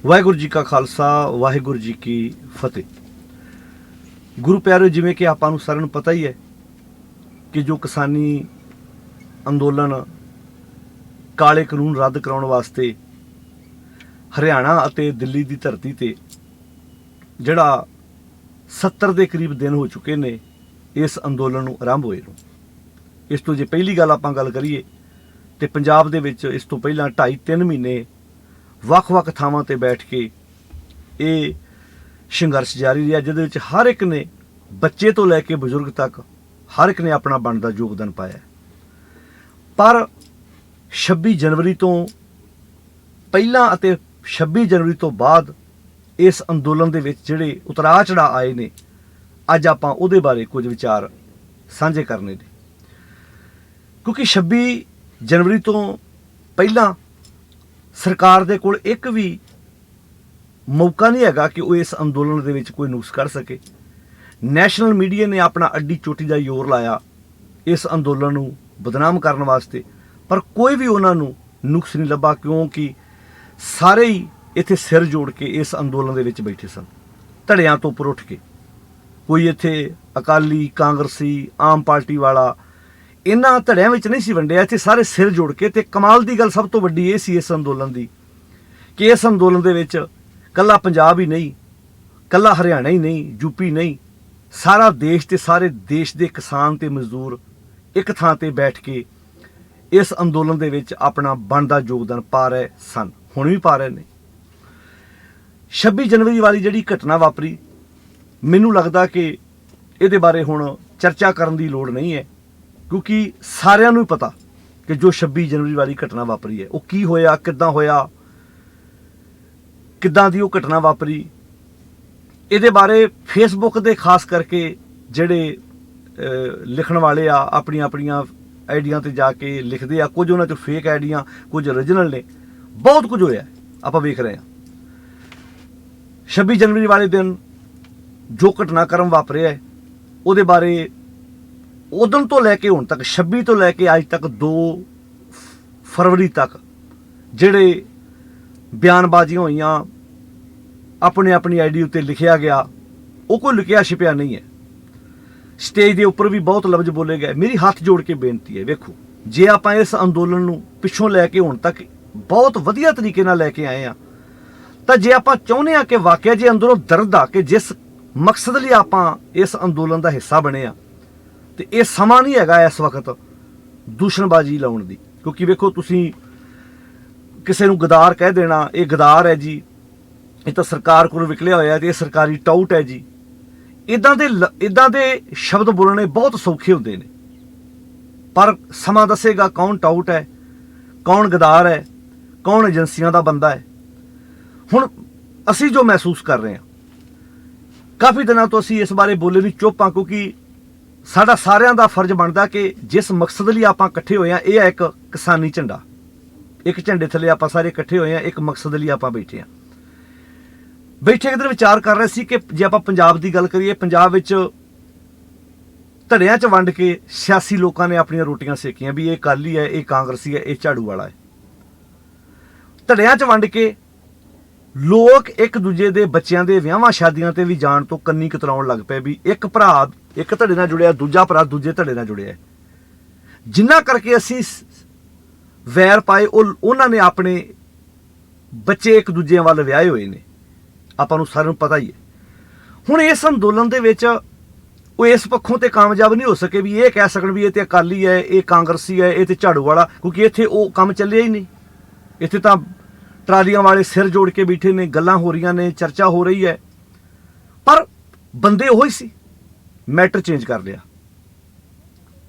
ਵਾਹਿਗੁਰੂ ਜੀ ਕਾ ਖਾਲਸਾ ਵਾਹਿਗੁਰੂ ਜੀ ਕੀ ਫਤਿਹ। ਗੁਰੂ ਪਿਆਰਿਓ, ਜਿਵੇਂ ਕਿ ਆਪਾਂ ਨੂੰ ਸਾਰਿਆਂ ਨੂੰ ਪਤਾ ਹੀ ਹੈ ਕਿ ਜੋ ਕਿਸਾਨੀ ਅੰਦੋਲਨ ਕਾਲੇ ਕਾਨੂੰਨ ਰੱਦ ਕਰਾਉਣ ਵਾਸਤੇ ਹਰਿਆਣਾ ਅਤੇ ਦਿੱਲੀ ਦੀ ਧਰਤੀ ਤੇ ਜਿਹੜਾ 70 ਦੇ ਕਰੀਬ ਦਿਨ ਹੋ ਚੁੱਕੇ ਨੇ ਇਸ ਅੰਦੋਲਨ ਨੂੰ ਆਰੰਭ ਹੋਏ ਨੂੰ। ਇਸ ਤੋਂ ਜੇ ਪਹਿਲੀ ਗੱਲ ਆਪਾਂ ਗੱਲ ਕਰੀਏ ਤੇ ਪੰਜਾਬ ਦੇ ਵਿੱਚ ਇਸ ਤੋਂ ਪਹਿਲਾਂ 2.5-3 ਮਹੀਨੇ ਵੱਖ-ਵੱਖ ਥਾਵਾਂ ਤੇ ਬੈਠ ਕੇ ਇਹ ਸੰਘਰਸ਼ ਜਾਰੀ ਰਿਹਾ, ਜਿਹਦੇ ਵਿੱਚ ਹਰ ਇੱਕ ਨੇ, ਬੱਚੇ ਤੋਂ ਲੈ ਕੇ ਬਜ਼ੁਰਗ ਤੱਕ, ਹਰ ਇੱਕ ਨੇ ਆਪਣਾ ਬਣਦਾ ਯੋਗਦਾਨ ਪਾਇਆ। ਪਰ 26 ਜਨਵਰੀ ਤੋਂ ਪਹਿਲਾਂ ਅਤੇ 26 ਜਨਵਰੀ ਤੋਂ ਬਾਅਦ ਇਸ ਅੰਦੋਲਨ ਦੇ ਵਿੱਚ ਜਿਹੜੇ ਉਤਰਾਅ ਚੜਾਅ ਆਏ ਨੇ, ਅੱਜ ਆਪਾਂ ਉਹਦੇ ਬਾਰੇ ਕੁਝ ਵਿਚਾਰ ਸਾਂਝੇ ਕਰਨੇ ਨੇ। ਕਿਉਂਕਿ 26 ਜਨਵਰੀ ਤੋਂ ਪਹਿਲਾਂ ਸਰਕਾਰ ਦੇ ਕੋਲ ਇੱਕ ਵੀ ਮੌਕਾ ਨਹੀਂ ਹੈਗਾ ਕਿ ਉਹ ਇਸ ਅੰਦੋਲਨ ਦੇ ਵਿੱਚ ਕੋਈ ਨੁਕਸ ਕਰ ਸਕੇ। ਨੈਸ਼ਨਲ ਮੀਡੀਆ ਨੇ ਆਪਣਾ ਅੱਡੀ ਚੋਟੀ ਦਾ ਜ਼ੋਰ ਲਾਇਆ ਇਸ ਅੰਦੋਲਨ ਨੂੰ ਬਦਨਾਮ ਕਰਨ ਵਾਸਤੇ, ਪਰ ਕੋਈ ਵੀ ਉਹਨਾਂ ਨੂੰ ਨੁਕਸ ਨਹੀਂ ਲੱਭਾ, ਕਿਉਂਕਿ ਸਾਰੇ ਹੀ ਇੱਥੇ ਸਿਰ ਜੋੜ ਕੇ ਇਸ ਅੰਦੋਲਨ ਦੇ ਵਿੱਚ ਬੈਠੇ ਸਨ, ਧੜਿਆਂ ਤੋਂ ਉੱਪਰ ਉੱਠ ਕੇ। ਕੋਈ ਇੱਥੇ ਅਕਾਲੀ, ਕਾਂਗਰਸੀ, ਆਮ ਪਾਰਟੀ ਵਾਲਾ ਇਹਨਾਂ ਧੜਿਆਂ ਵਿੱਚ ਨਹੀਂ ਸੀ ਵੰਡਿਆ, ਇੱਥੇ ਸਾਰੇ ਸਿਰ ਜੋੜ ਕੇ। ਤੇ ਕਮਾਲ ਦੀ ਗੱਲ ਸਭ ਤੋਂ ਵੱਡੀ ਇਹ ਸੀ ਇਸ ਅੰਦੋਲਨ ਦੀ ਕਿ ਇਸ ਅੰਦੋਲਨ ਦੇ ਵਿੱਚ ਕੱਲਾ ਪੰਜਾਬ ਹੀ ਨਹੀਂ, ਕੱਲਾ ਹਰਿਆਣਾ ਹੀ ਨਹੀਂ, ਯੂਪੀ ਨਹੀਂ, ਸਾਰਾ ਦੇਸ਼ ਤੇ ਸਾਰੇ ਦੇਸ਼ ਦੇ ਕਿਸਾਨ ਤੇ ਮਜ਼ਦੂਰ ਇੱਕ ਥਾਂ ਤੇ ਬੈਠ ਕੇ ਇਸ ਅੰਦੋਲਨ ਦੇ ਵਿੱਚ ਆਪਣਾ ਬਣਦਾ ਯੋਗਦਾਨ ਪਾ ਰਹੇ ਸਨ, ਹੁਣ ਵੀ ਪਾ ਰਹੇ ਨੇ। 26 ਜਨਵਰੀ ਵਾਲੀ ਜਿਹੜੀ ਘਟਨਾ ਵਾਪਰੀ, ਮੈਨੂੰ ਲੱਗਦਾ ਕਿ ਇਹਦੇ ਬਾਰੇ ਹੁਣ ਚਰਚਾ ਕਰਨ ਦੀ ਲੋੜ ਨਹੀਂ ਹੈ, ਕਿਉਂਕਿ ਸਾਰਿਆਂ ਨੂੰ ਹੀ ਪਤਾ ਕਿ ਜੋ 26 ਜਨਵਰੀ ਵਾਲੀ ਘਟਨਾ ਵਾਪਰੀ ਹੈ ਉਹ ਕੀ ਹੋਇਆ, ਕਿੱਦਾਂ ਹੋਇਆ, ਕਿੱਦਾਂ ਦੀ ਉਹ ਘਟਨਾ ਵਾਪਰੀ। ਇਹਦੇ ਬਾਰੇ ਫੇਸਬੁੱਕ ਦੇ ਖਾਸ ਕਰਕੇ ਜਿਹੜੇ ਲਿਖਣ ਵਾਲੇ ਆ, ਆਪਣੀਆਂ ਆਈਡੀਆਂ ਤੇ ਜਾ ਕੇ ਲਿਖਦੇ ਆ, ਕੁਝ ਉਹਨਾਂ 'ਚ ਫੇਕ ਆਈਡੀਆਂ, ਕੁਝ ਓਰੀਜਨਲ ਨੇ, ਬਹੁਤ ਕੁਝ ਹੋਇਆ ਆਪਾਂ ਵੇਖ ਰਹੇ ਹਾਂ। 26 ਜਨਵਰੀ ਵਾਲੇ ਦਿਨ ਜੋ ਘਟਨਾਕ੍ਰਮ ਵਾਪਰਿਆ ਉਹਦੇ ਬਾਰੇ ਉਦੋਂ ਤੋਂ ਲੈ ਕੇ ਹੁਣ ਤੱਕ, 26 ਤੋਂ ਲੈ ਕੇ ਅੱਜ ਤੱਕ 2 ਫਰਵਰੀ ਤੱਕ ਜਿਹੜੇ ਬਿਆਨਬਾਜ਼ੀਆਂ ਹੋਈਆਂ, ਆਪਣੀ ਆਈਡੀ ਉੱਤੇ ਲਿਖਿਆ ਗਿਆ, ਉਹ ਕੋਈ ਲੁਕਿਆ ਛਿਪਿਆ ਨਹੀਂ ਹੈ। ਸਟੇਜ ਦੇ ਉੱਪਰ ਵੀ ਬਹੁਤ ਲਫ਼ਜ਼ ਬੋਲੇ ਗਏ। ਮੇਰੀ ਹੱਥ ਜੋੜ ਕੇ ਬੇਨਤੀ ਹੈ, ਵੇਖੋ, ਜੇ ਆਪਾਂ ਇਸ ਅੰਦੋਲਨ ਨੂੰ ਪਿੱਛੋਂ ਲੈ ਕੇ ਹੁਣ ਤੱਕ ਬਹੁਤ ਵਧੀਆ ਤਰੀਕੇ ਨਾਲ ਲੈ ਕੇ ਆਏ ਆ, ਤਾਂ ਜੇ ਆਪਾਂ ਚਾਹੁੰਦੇ ਆ ਕਿ ਵਾਕਿਆ ਜੇ ਅੰਦਰੋਂ ਦਰਦ ਆ ਕਿ ਜਿਸ ਮਕਸਦ ਲਈ ਆਪਾਂ ਇਸ ਅੰਦੋਲਨ ਦਾ ਹਿੱਸਾ ਬਣੇ ਆ, ਤੇ ਇਹ ਸਮਾਂ ਨਹੀਂ ਹੈਗਾ ਇਸ ਵਕਤ ਦੂਸ਼ਣਬਾਜ਼ੀ ਲਾਉਣ ਦੀ। ਕਿਉਂਕਿ ਵੇਖੋ, ਤੁਸੀਂ ਕਿਸੇ ਨੂੰ ਗਦਾਰ ਕਹਿ ਦੇਣਾ, ਇਹ ਗਦਾਰ ਹੈ ਜੀ, ਇਹ ਤਾਂ ਸਰਕਾਰ ਕੋਲ ਵਿਕਲਿਆ ਹੋਇਆ ਤੇ ਇਹ ਸਰਕਾਰੀ ਟਾਊਟ ਹੈ ਜੀ, ਇਦਾਂ ਦੇ ਸ਼ਬਦ ਬੋਲਣੇ ਬਹੁਤ ਸੌਖੇ ਹੁੰਦੇ ਨੇ, ਪਰ ਸਮਾਂ ਦੱਸੇਗਾ ਕੌਣ ਟਾਊਟ ਹੈ, ਕੌਣ ਗਦਾਰ ਹੈ, ਕੌਣ ਏਜੰਸੀਆਂ ਦਾ ਬੰਦਾ ਹੈ। ਹੁਣ ਅਸੀਂ ਜੋ ਮਹਿਸੂਸ ਕਰ ਰਹੇ ਹਾਂ, ਕਾਫੀ ਦਿਨਾਂ ਤੋਂ ਅਸੀਂ ਇਸ ਬਾਰੇ ਬੋਲੇ ਨਹੀਂ, ਚੁੱਪ ਹਾਂ, ਕਿਉਂਕਿ ਸਾਡਾ ਸਾਰਿਆਂ ਦਾ ਫਰਜ਼ ਬਣਦਾ ਕਿ ਜਿਸ ਮਕਸਦ ਲਈ ਆਪਾਂ ਇਕੱਠੇ ਹੋਏ ਆ, ਇਹ ਹੈ ਇੱਕ ਕਿਸਾਨੀ ਝੰਡਾ, ਇੱਕ ਝੰਡੇ ਥੱਲੇ ਆਪਾਂ ਸਾਰੇ ਇਕੱਠੇ ਹੋਏ ਆ, ਇੱਕ ਮਕਸਦ ਲਈ ਆਪਾਂ ਬੈਠੇ ਕਿਧਰ ਵਿਚਾਰ ਕਰ ਰਹੇ ਸੀ ਕਿ ਜੇ ਆਪਾਂ ਪੰਜਾਬ ਦੀ ਗੱਲ ਕਰੀਏ, ਪੰਜਾਬ ਵਿੱਚ ਧੜਿਆਂ 'ਚ ਵੰਡ ਕੇ ਸਿਆਸੀ ਲੋਕਾਂ ਨੇ ਆਪਣੀਆਂ ਰੋਟੀਆਂ ਸੇਕੀਆਂ ਵੀ ਇਹ ਅਕਾਲੀ ਹੈ, ਇਹ ਕਾਂਗਰਸੀ ਹੈ, ਇਹ ਝਾੜੂ ਵਾਲਾ ਹੈ। ਧੜਿਆਂ 'ਚ ਵੰਡ ਕੇ ਲੋਕ ਇੱਕ ਦੂਜੇ ਦੇ ਬੱਚਿਆਂ ਦੇ ਵਿਆਹਾਂ ਸ਼ਾਦੀਆਂ ਤੇ ਵੀ ਜਾਣ ਤੋਂ ਕੰਨੀ ਕਤਰਾਉਣ ਲੱਗ ਪਏ ਵੀ ਇੱਕ ਭਰਾ ਇੱਕ ਧੜੇ ਨਾਲ ਜੁੜਿਆ, ਦੂਜਾ ਭਰਾ ਦੂਜੇ ਧੜੇ ਨਾਲ ਜੁੜਿਆ। ਜਿੰਨਾ ਕਰਕੇ ਅਸੀਂ ਵੈਰ ਪਾਏ, ਉਹਨਾਂ ਨੇ ਆਪਣੇ ਬੱਚੇ ਇੱਕ ਦੂਜਿਆਂ ਵੱਲ ਵਿਆਹੇ ਹੋਏ ਨੇ, ਆਪਾਂ ਨੂੰ ਸਾਰਿਆਂ ਨੂੰ ਪਤਾ ਹੀ ਹੈ। ਹੁਣ ਇਸ ਅੰਦੋਲਨ ਦੇ ਵਿੱਚ ਉਹ ਇਸ ਪੱਖੋਂ ਤੇ ਕਾਮਯਾਬ ਨਹੀਂ ਹੋ ਸਕੇ ਵੀ ਇਹ ਕਹਿ ਸਕਣ ਵੀ ਇਹ ਤੇ ਅਕਾਲੀ ਹੈ, ਇਹ ਕਾਂਗਰਸੀ ਹੈ, ਇਹ ਤੇ ਝਾੜੂ ਵਾਲਾ, ਕਿਉਂਕਿ ਇੱਥੇ ਉਹ ਕੰਮ ਚੱਲਿਆ ਹੀ ਨਹੀਂ। ਇੱਥੇ ਤਾਂ ਟਰਾਲੀਆਂ ਵਾਲੇ ਸਿਰ ਜੋੜ ਕੇ ਬੈਠੇ ਨੇ, ਗੱਲਾਂ ਹੋ ਰਹੀਆਂ ਨੇ, ਚਰਚਾ ਹੋ ਰਹੀ ਹੈ, ਪਰ ਬੰਦੇ ਉਹੀ ਸੀ। ਮੈਟਰ ਚੇਂਜ ਕਰ ਲਿਆ।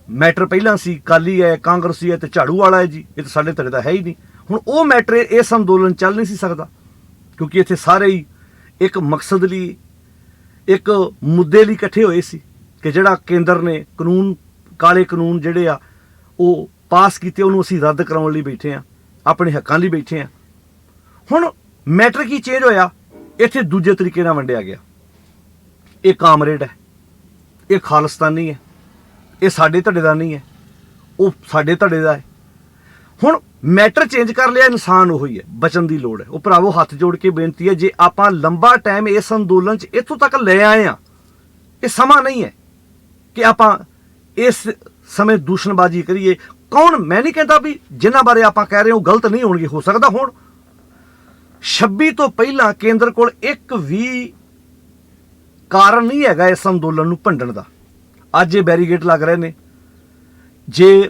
ਮੈਟਰ ਪਹਿਲਾਂ ਸੀ ਅਕਾਲੀ ਹੈ, ਕਾਂਗਰਸੀ ਹੈ ਤੇ ਝਾੜੂ ਵਾਲਾ ਹੈ ਜੀ, ਇਹ ਤਾਂ ਸਾਡੇ ਧੜੇ ਦਾ ਹੈ ਹੀ ਨਹੀਂ। ਹੁਣ ਉਹ ਮੈਟਰ ਇਸ ਅੰਦੋਲਨ ਚੱਲ ਨਹੀਂ ਸੀ ਸਕਦਾ, ਕਿਉਂਕਿ ਇੱਥੇ ਸਾਰੇ ਹੀ ਇੱਕ ਮਕਸਦ ਲਈ, ਇੱਕ ਮੁੱਦੇ ਲਈ ਇਕੱਠੇ ਹੋਏ ਸੀ ਕਿ ਜਿਹੜਾ ਕੇਂਦਰ ਨੇ ਕਾਨੂੰਨ, ਕਾਲੇ ਕਾਨੂੰਨ ਜਿਹੜੇ ਆ ਉਹ ਪਾਸ ਕੀਤੇ, ਉਹਨੂੰ ਅਸੀਂ ਰੱਦ ਕਰਾਉਣ ਲਈ ਬੈਠੇ ਆ, ਆਪਣੇ ਹੱਕਾਂ ਲਈ ਬੈਠੇ ਆ। ਹੁਣ ਮੈਟਰ ਕੀ ਚੇਂਜ ਹੋਇਆ, ਇੱਥੇ ਦੂਜੇ ਤਰੀਕੇ ਨਾਲ ਵੰਡਿਆ ਗਿਆ। ਇਹ ਕਾਮਰੇਡ ਹੈ, ਇਹ ਖਾਲਿਸਤਾਨੀ ਹੈ, ਇਹ ਸਾਡੇ ਧੜੇ ਦਾ ਨਹੀਂ ਹੈ, ਉਹ ਸਾਡੇ ਧੜੇ ਦਾ ਹੈ। ਹੁਣ ਮੈਟਰ ਚੇਂਜ ਕਰ ਲਿਆ, ਇਨਸਾਨ ਉਹੀ ਹੈ, ਬਚਣ ਦੀ ਲੋੜ ਹੈ। ਉਹ ਭਰਾਵੋ ਹੱਥ ਜੋੜ ਕੇ ਬੇਨਤੀ ਹੈ, ਜੇ ਆਪਾਂ ਲੰਬਾ ਟਾਈਮ ਇਸ ਅੰਦੋਲਨ 'ਚ ਇੱਥੋਂ ਤੱਕ ਲੈ ਆਏ ਆ, ਇਹ ਸਮਾਂ ਨਹੀਂ ਹੈ ਕਿ ਆਪਾਂ ਇਸ ਸਮੇਂ ਦੂਸ਼ਣਬਾਜ਼ੀ ਕਰੀਏ। ਕੌਣ, ਮੈਂ ਨਹੀਂ ਕਹਿੰਦਾ ਵੀ ਜਿਨ੍ਹਾਂ ਬਾਰੇ ਆਪਾਂ ਕਹਿ ਰਹੇ ਹੋ ਗਲਤ ਨਹੀਂ ਹੋਣਗੇ, ਹੋ ਸਕਦਾ ਹੁਣ। 26 ਤੋਂ ਪਹਿਲਾਂ ਕੇਂਦਰ ਕੋਲ ਇੱਕ ਵੀ ਕਾਰਨ ਨਹੀਂ ਹੈਗਾ ਇਸ ਅੰਦੋਲਨ ਨੂੰ ਭੰਡਣ ਦਾ। ਅੱਜ ਇਹ ਬੈਰੀਗੇਡ ਲੱਗ ਰਹੇ ਨੇ, ਜੇ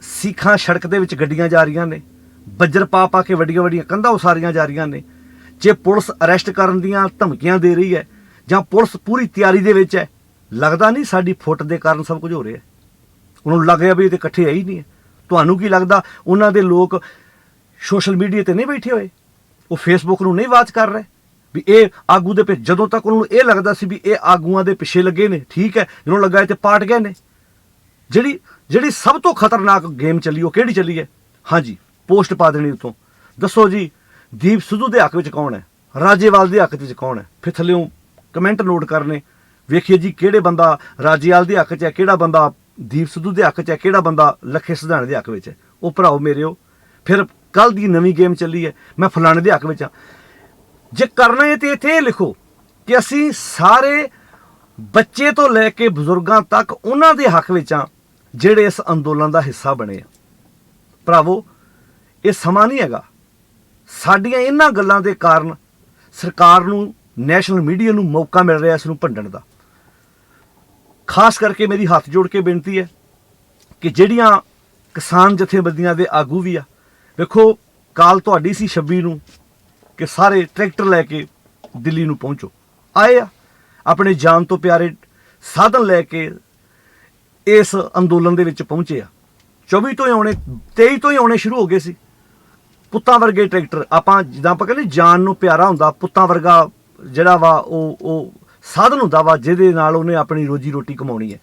ਸਿੱਖਾਂ ਸੜਕ ਦੇ ਵਿੱਚ ਗੱਡੀਆਂ ਜਾ ਰਹੀਆਂ ਨੇ, ਬੱਜਰ ਪਾ ਪਾ ਕੇ ਵੱਡੀਆਂ ਵੱਡੀਆਂ ਕੰਧਾਂ ਉਸਾਰੀਆਂ ਜਾ ਰਹੀਆਂ ਨੇ, ਜੇ ਪੁਲਿਸ ਅਰੈਸਟ ਕਰਨ ਦੀਆਂ ਧਮਕੀਆਂ ਦੇ ਰਹੀ ਹੈ ਜਾਂ ਪੁਲਿਸ ਪੂਰੀ ਤਿਆਰੀ ਦੇ ਵਿੱਚ ਹੈ, ਲੱਗਦਾ ਨਹੀਂ ਸਾਡੀ ਫੁੱਟ ਦੇ ਕਾਰਨ ਸਭ ਕੁਝ ਹੋ ਰਿਹਾ। ਉਹਨਾਂ ਨੂੰ ਲੱਗ ਰਿਹਾ ਵੀ ਇਹ ਤੇ ਇਕੱਠੇ ਹੈ ਹੀ ਨਹੀਂ ਹੈ। ਤੁਹਾਨੂੰ ਕੀ ਲੱਗਦਾ ਉਹਨਾਂ ਦੇ ਲੋਕ ਸੋਸ਼ਲ ਮੀਡੀਆ ਤੇ ਨਹੀਂ ਬੈਠੇ ਹੋਏ? ਉਹ ਫੇਸਬੁੱਕ ਨੂੰ ਨਹੀਂ ਵਾਚ ਕਰ ਰਹੇ ਵੀ ਇਹ ਆਗੂ ਦੇ ਪਿੱਛੇ? ਜਦੋਂ ਤੱਕ ਉਹਨਾਂ ਨੂੰ ਇਹ ਲੱਗਦਾ ਸੀ ਵੀ ਇਹ ਆਗੂਆਂ ਦੇ ਪਿੱਛੇ ਲੱਗੇ ਨੇ, ਠੀਕ ਹੈ, ਜਦੋਂ ਲੱਗਾ ਤੇ ਪਾਟ ਗਏ ਨੇ। ਜਿਹੜੀ ਸਭ ਤੋਂ ਖਤਰਨਾਕ ਗੇਮ ਚੱਲੀ ਉਹ ਕਿਹੜੀ ਚੱਲੀ ਹੈ? ਹਾਂਜੀ, ਪੋਸਟ ਪਾ ਦੇਣੀ ਉੱਤੋਂ, ਦੱਸੋ ਜੀ ਦੀਪ ਸਿੱਧੂ ਦੇ ਹੱਕ ਵਿੱਚ ਕੌਣ ਹੈ, ਰਾਜੇਵਾਲ ਦੇ ਹੱਕ ਵਿੱਚ ਕੌਣ ਹੈ। ਫਿਰ ਥੱਲੇੋਂ ਕਮੈਂਟ ਨੋਟ ਕਰਨੇ, ਵੇਖੀਏ ਜੀ ਕਿਹੜੇ ਬੰਦਾ ਰਾਜੇਵਾਲ ਦੇ ਹੱਕ 'ਚ ਹੈ, ਕਿਹੜਾ ਬੰਦਾ ਦੀਪ ਸਿੱਧੂ ਦੇ ਹੱਕ 'ਚ ਹੈ, ਕਿਹੜਾ ਬੰਦਾ ਲੱਖੇ ਸਿਧਾਣੇ ਦੇ ਹੱਕ ਵਿੱਚ ਹੈ। ਉਹ ਭਰਾਓ ਮੇਰਿਓ, ਫਿਰ ਕੱਲ ਦੀ ਨਵੀਂ ਗੇਮ ਚੱਲੀ ਹੈ, ਮੈਂ ਫਲਾਣੇ ਦੇ ਹੱਕ ਵਿੱਚ ਹਾਂ। ਜੇ ਕਰਨਾ ਹੈ ਤੇ ਇੱਥੇ ਇਹ ਲਿਖੋ ਕਿ ਅਸੀਂ ਸਾਰੇ ਬੱਚੇ ਤੋਂ ਲੈ ਕੇ ਬਜ਼ੁਰਗਾਂ ਤੱਕ ਉਹਨਾਂ ਦੇ ਹੱਕ ਵਿੱਚ ਹਾਂ ਜਿਹੜੇ ਇਸ ਅੰਦੋਲਨ ਦਾ ਹਿੱਸਾ ਬਣੇ ਆ। ਭਰਾਵੋ ਇਹ ਸਮਾਂ ਨਹੀਂ ਹੈਗਾ। ਸਾਡੀਆਂ ਇਹਨਾਂ ਗੱਲਾਂ ਦੇ ਕਾਰਨ ਸਰਕਾਰ ਨੂੰ, ਨੈਸ਼ਨਲ ਮੀਡੀਆ ਨੂੰ ਮੌਕਾ ਮਿਲ ਰਿਹਾ ਇਸ ਨੂੰ ਭੰਡਣ ਦਾ। ਖਾਸ ਕਰਕੇ ਮੇਰੀ ਹੱਥ ਜੋੜ ਕੇ ਬੇਨਤੀ ਹੈ ਕਿ ਜਿਹੜੀਆਂ ਕਿਸਾਨ ਜਥੇਬੰਦੀਆਂ ਦੇ ਆਗੂ ਵੀ ਆ, ਵੇਖੋ ਕਾਲ ਤੁਹਾਡੀ ਸੀ 26 ਨੂੰ ਕਿ ਸਾਰੇ ਟਰੈਕਟਰ ਲੈ ਕੇ ਦਿੱਲੀ ਨੂੰ ਪਹੁੰਚੋ। ਆਏ ਆ, ਆਪਣੇ ਜਾਨ ਤੋਂ ਪਿਆਰੇ ਸਾਧਨ ਲੈ ਕੇ ਇਸ ਅੰਦੋਲਨ ਦੇ ਵਿੱਚ ਪਹੁੰਚੇ ਆ। 24 ਤੋਂ ਹੀ ਆਉਣੇ, 23 ਤੋਂ ਹੀ ਆਉਣੇ ਸ਼ੁਰੂ ਹੋ ਗਏ ਸੀ। ਪੁੱਤਾਂ ਵਰਗੇ ਟਰੈਕਟਰ, ਆਪਾਂ ਜਿੱਦਾਂ ਆਪਾਂ ਕਹਿੰਦੇ ਜਾਨ ਨੂੰ ਪਿਆਰਾ ਹੁੰਦਾ, ਪੁੱਤਾਂ ਵਰਗਾ ਜਿਹੜਾ ਵਾ ਉਹ ਸਾਧਨ ਹੁੰਦਾ ਵਾ ਜਿਹਦੇ ਨਾਲ ਉਹਨੇ ਆਪਣੀ ਰੋਜੀ ਰੋਟੀ ਕਮਾਉਣੀ ਹੈ।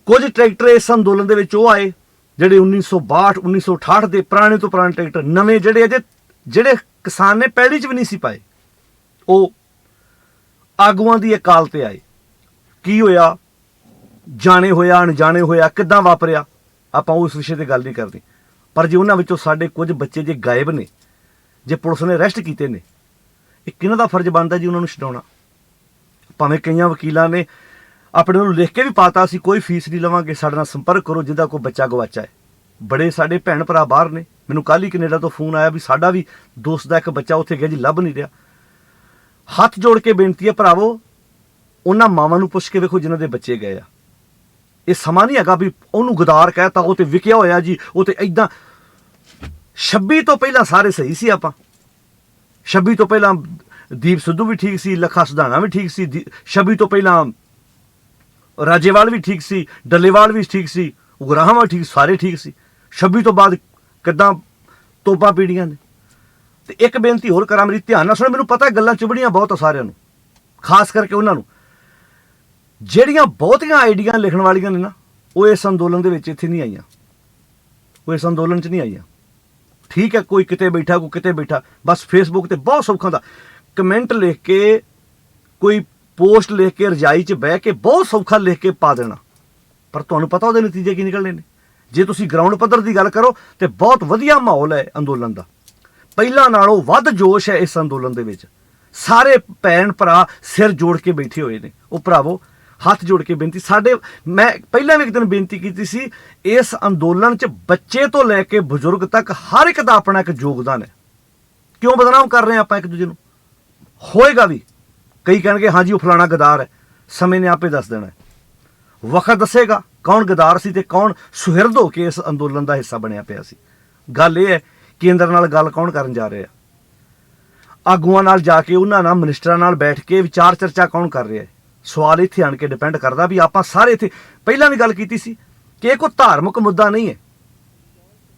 ਕੁਝ ਟਰੈਕਟਰ ਇਸ ਅੰਦੋਲਨ ਦੇ ਵਿੱਚ ਉਹ ਆਏ ਜਿਹੜੇ 1962 1968 ਦੇ ਪੁਰਾਣੇ ਤੋਂ ਪੁਰਾਣੇ ਟਰੈਕਟਰ, ਨਵੇਂ ਜਿਹੜੇ ਕਿਸਾਨ ਨੇ ਪੈੜੀ 'ਚ ਵੀ ਨਹੀਂ ਸੀ ਪਾਏ, ਉਹ ਆਗੂਆਂ ਦੀ ਅਕਾਲ ਤੇ ਆਏ। ਕੀ ਹੋਇਆ, ਜਾਣੇ ਹੋਇਆ ਅਣਜਾਣੇ ਹੋਇਆ, ਕਿੱਦਾਂ ਵਾਪਰਿਆ, ਆਪਾਂ ਉਸ ਵਿਸ਼ੇ ਤੇ ਗੱਲ ਨਹੀਂ ਕਰਨੀ। ਪਰ ਜੇ ਉਹਨਾਂ ਵਿੱਚੋਂ ਸਾਡੇ ਕੁਝ ਬੱਚੇ ਜੇ ਗਾਇਬ ਨੇ, ਜੇ ਪੁਲਿਸ ਨੇ ਅਰੈਸਟ ਕੀਤੇ ਨੇ, ਇਹ ਕਿਹਨਾਂ ਦਾ ਫਰਜ਼ ਬਣਦਾ ਜੀ ਉਹਨਾਂ ਨੂੰ ਛਡਾਉਣਾ? ਭਾਵੇਂ ਕਈਆਂ ਵਕੀਲਾਂ ਨੇ ਆਪਣੇ ਨੂੰ ਲਿਖ ਕੇ ਵੀ ਪਾਤਾ ਸੀ ਕੋਈ ਫੀਸ ਨਹੀਂ ਲਵਾਂਗੇ, ਸਾਡੇ ਨਾਲ ਸੰਪਰਕ ਕਰੋ ਜਿਹਦਾ ਕੋਈ ਬੱਚਾ ਗਵਾਚਾ ਹੈ। ਬੜੇ ਸਾਡੇ ਭੈਣ ਭਰਾ ਬਾਹਰ ਨੇ, ਮੈਨੂੰ ਕੱਲ੍ਹ ਹੀ ਕੈਨੇਡਾ ਤੋਂ ਫੋਨ ਆਇਆ ਵੀ ਸਾਡਾ ਵੀ ਦੋਸਤ ਦਾ ਇੱਕ ਬੱਚਾ ਉੱਥੇ ਗਿਆ ਜੀ, ਲੱਭ ਨਹੀਂ ਰਿਹਾ। ਹੱਥ ਜੋੜ ਕੇ ਬੇਨਤੀ ਹੈ ਭਰਾਵੋ, ਉਹਨਾਂ ਮਾਵਾਂ ਨੂੰ ਪੁੱਛ ਕੇ ਵੇਖੋ ਜਿਨ੍ਹਾਂ ਦੇ ਬੱਚੇ ਗਏ ਆ। ਇਹ ਸਮਾਂ ਨਹੀਂ ਹੈਗਾ ਵੀ ਉਹਨੂੰ ਗਦਾਰ ਕਹਿਤਾ, ਉਹ ਤੇ ਵਿਕਿਆ ਹੋਇਆ ਜੀ, ਉਹ ਤੇ ਏਦਾਂ। 26 ਤੋਂ ਪਹਿਲਾਂ ਸਾਰੇ ਸਹੀ ਸੀ ਆਪਾਂ। 26 ਤੋਂ ਪਹਿਲਾਂ ਦੀਪ ਸਿੱਧੂ ਵੀ ਠੀਕ ਸੀ, ਲੱਖਾ ਸਿਧਾਣਾ ਵੀ ਠੀਕ ਸੀ, 26 ਤੋਂ ਪਹਿਲਾਂ ਰਾਜੇਵਾਲ ਵੀ ਠੀਕ ਸੀ, ਡੱਲੇਵਾਲ ਵੀ ਠੀਕ ਸੀ, ਉਗਰਾਹਾਂ ਵੀ ਠੀਕ, ਸਾਰੇ ਠੀਕ ਸੀ। 26 ਤੋਂ ਬਾਅਦ ਕਿੱਦਾਂ ਤੋਪਾਂ ਪੀੜੀਆਂ ਨੇ। ਤੇ ਇੱਕ ਬੇਨਤੀ ਹੋਰ ਕਰਾਂ, ਮੇਰੀ ਧਿਆਨ ਨਾਲ ਸੁਣੋ, ਮੈਨੂੰ ਪਤਾ ਗੱਲਾਂ ਚੁਬੜੀਆਂ ਬਹੁਤ ਆ ਸਾਰਿਆਂ ਨੂੰ, ਖਾਸ ਕਰਕੇ ਉਹਨਾਂ ਨੂੰ ਜਿਹੜੀਆਂ ਬਹੁਤੀਆਂ ਆਈਡੀਆਂ ਲਿਖਣ ਵਾਲੀਆਂ ਨੇ ਨਾ, ਉਹ ਇਸ ਅੰਦੋਲਨ ਦੇ ਵਿੱਚ ਇੱਥੇ ਨਹੀਂ ਆਈਆਂ, ਉਹ ਇਸ ਅੰਦੋਲਨ 'ਚ ਨਹੀਂ ਆਈਆਂ। ਠੀਕ ਹੈ, ਕੋਈ ਕਿਤੇ ਬੈਠਾ, ਕੋਈ ਕਿਤੇ ਬੈਠਾ, ਬਸ ਫੇਸਬੁੱਕ ਤੇ ਬਹੁਤ ਸੌਖਾ ਦਾ ਕਮੈਂਟ ਲਿਖ ਕੇ, ਕੋਈ ਪੋਸਟ ਲਿਖ ਕੇ, ਰਜਾਈ 'ਚ ਬਹਿ ਕੇ ਬਹੁਤ ਸੌਖਾ ਲਿਖ ਕੇ ਪਾ ਦੇਣਾ। ਪਰ ਤੁਹਾਨੂੰ ਪਤਾ ਉਹਦੇ ਨਤੀਜੇ ਕੀ ਨਿਕਲਣੇ ਨੇ। ਜੇ ਤੁਸੀਂ ਗਰਾਊਂਡ ਪੱਧਰ ਦੀ ਗੱਲ ਕਰੋ ਤੇ ਬਹੁਤ ਵਧੀਆ ਮਾਹੌਲ ਹੈ ਅੰਦੋਲਨ ਦਾ, ਪਹਿਲਾਂ ਨਾਲੋਂ ਵੱਧ ਜੋਸ਼ ਹੈ ਇਸ ਅੰਦੋਲਨ ਦੇ ਵਿੱਚ। ਸਾਰੇ ਭੈਣ ਭਰਾ ਸਿਰ ਜੋੜ ਕੇ ਬੈਠੇ ਹੋਏ ਨੇ। ਉਹ ਭਰਾਵੋ ਹੱਥ ਜੋੜ ਕੇ ਬੇਨਤੀ, ਮੈਂ ਪਹਿਲਾਂ ਵੀ ਇੱਕ ਦਿਨ ਬੇਨਤੀ ਕੀਤੀ ਸੀ, ਇਸ ਅੰਦੋਲਨ 'ਚ ਬੱਚੇ ਤੋਂ ਲੈ ਕੇ ਬਜ਼ੁਰਗ ਤੱਕ ਹਰ ਇੱਕ ਦਾ ਆਪਣਾ ਇੱਕ ਯੋਗਦਾਨ ਹੈ। ਕਿਉਂ ਬਦਨਾਮ ਕਰ ਰਹੇ ਆਪਾਂ ਇੱਕ ਦੂਜੇ ਨੂੰ? ਹੋਏਗਾ ਵੀ, ਕਈ ਕਹਿਣਗੇ ਹਾਂਜੀ ਉਹ ਫਲਾਣਾ ਗਦਾਰ ਹੈ, ਸਮੇਂ ਨੇ ਆਪੇ ਦੱਸ ਦੇਣਾ ਹੈ, ਵਕਤ ਦੱਸੇਗਾ ਕੌਣ ਗਦਾਰ ਸੀ ਤੇ ਕੌਣ ਸੁਹਿਰਦ ਹੋ ਕੇ ਇਸ ਅੰਦੋਲਨ ਦਾ ਹਿੱਸਾ ਬਣਿਆ ਪਿਆ ਸੀ। ਗੱਲ ਇਹ ਹੈ, ਕੇਂਦਰ ਨਾਲ ਗੱਲ ਕੌਣ ਕਰਨ ਜਾ ਰਿਹਾ? ਆਗੂਆਂ ਨਾਲ ਜਾ ਕੇ, ਉਹਨਾਂ ਨਾਲ, ਮਿਨਿਸਟਰਾਂ ਨਾਲ ਬੈਠ ਕੇ ਵਿਚਾਰ ਚਰਚਾ ਕੌਣ ਕਰ ਰਿਹਾ ਹੈ? ਸਵਾਲ ਇੱਥੇ ਆਣ ਕੇ ਡਿਪੈਂਡ ਕਰਦਾ ਵੀ ਆਪਾਂ ਸਾਰੇ ਇੱਥੇ, ਪਹਿਲਾਂ ਵੀ ਗੱਲ ਕੀਤੀ ਸੀ ਕਿ ਇਹ ਕੋਈ ਧਾਰਮਿਕ ਮੁੱਦਾ ਨਹੀਂ ਹੈ।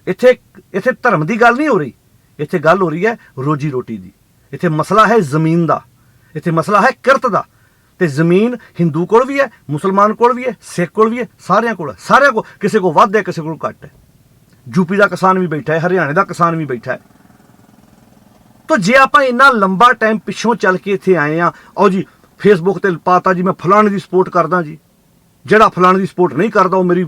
ਇੱਥੇ ਧਰਮ ਦੀ ਗੱਲ ਨਹੀਂ ਹੋ ਰਹੀ, ਇੱਥੇ ਗੱਲ ਹੋ ਰਹੀ ਹੈ ਰੋਜੀ ਰੋਟੀ ਦੀ। ਇੱਥੇ ਮਸਲਾ ਹੈ ਜ਼ਮੀਨ ਦਾ, ਇੱਥੇ ਮਸਲਾ ਹੈ ਕਿਰਤ ਦਾ। ਤੇ ਜ਼ਮੀਨ ਹਿੰਦੂ ਕੋਲ ਵੀ ਹੈ, ਮੁਸਲਮਾਨ ਕੋਲ ਵੀ ਹੈ, ਸਿੱਖ ਕੋਲ ਵੀ ਹੈ, ਸਾਰਿਆਂ ਕੋਲ ਹੈ। ਸਾਰਿਆਂ ਕੋਲ, ਕਿਸੇ ਕੋਲ ਵੱਧ ਹੈ, ਕਿਸੇ ਕੋਲ ਘੱਟ ਹੈ। ਯੂਪੀ ਦਾ ਕਿਸਾਨ ਵੀ ਬੈਠਾ ਹੈ, ਹਰਿਆਣੇ ਦਾ ਕਿਸਾਨ ਵੀ ਬੈਠਾ ਹੈ। ਤਾਂ ਜੇ ਆਪਾਂ ਇੰਨਾ ਲੰਬਾ ਟਾਈਮ ਪਿੱਛੋਂ ਚੱਲ ਕੇ ਇੱਥੇ ਆਏ ਹਾਂ, ਆਓ ਜੀ ਫੇਸਬੁੱਕ ਤੇ ਪਾਤਾ ਜੀ ਮੈਂ ਫਲਾਣੇ ਦੀ ਸਪੋਰਟ ਕਰਦਾ ਜੀ, ਜਿਹੜਾ ਫਲਾਣੇ ਦੀ ਸਪੋਰਟ ਨਹੀਂ ਕਰਦਾ ਉਹ ਮੇਰੀ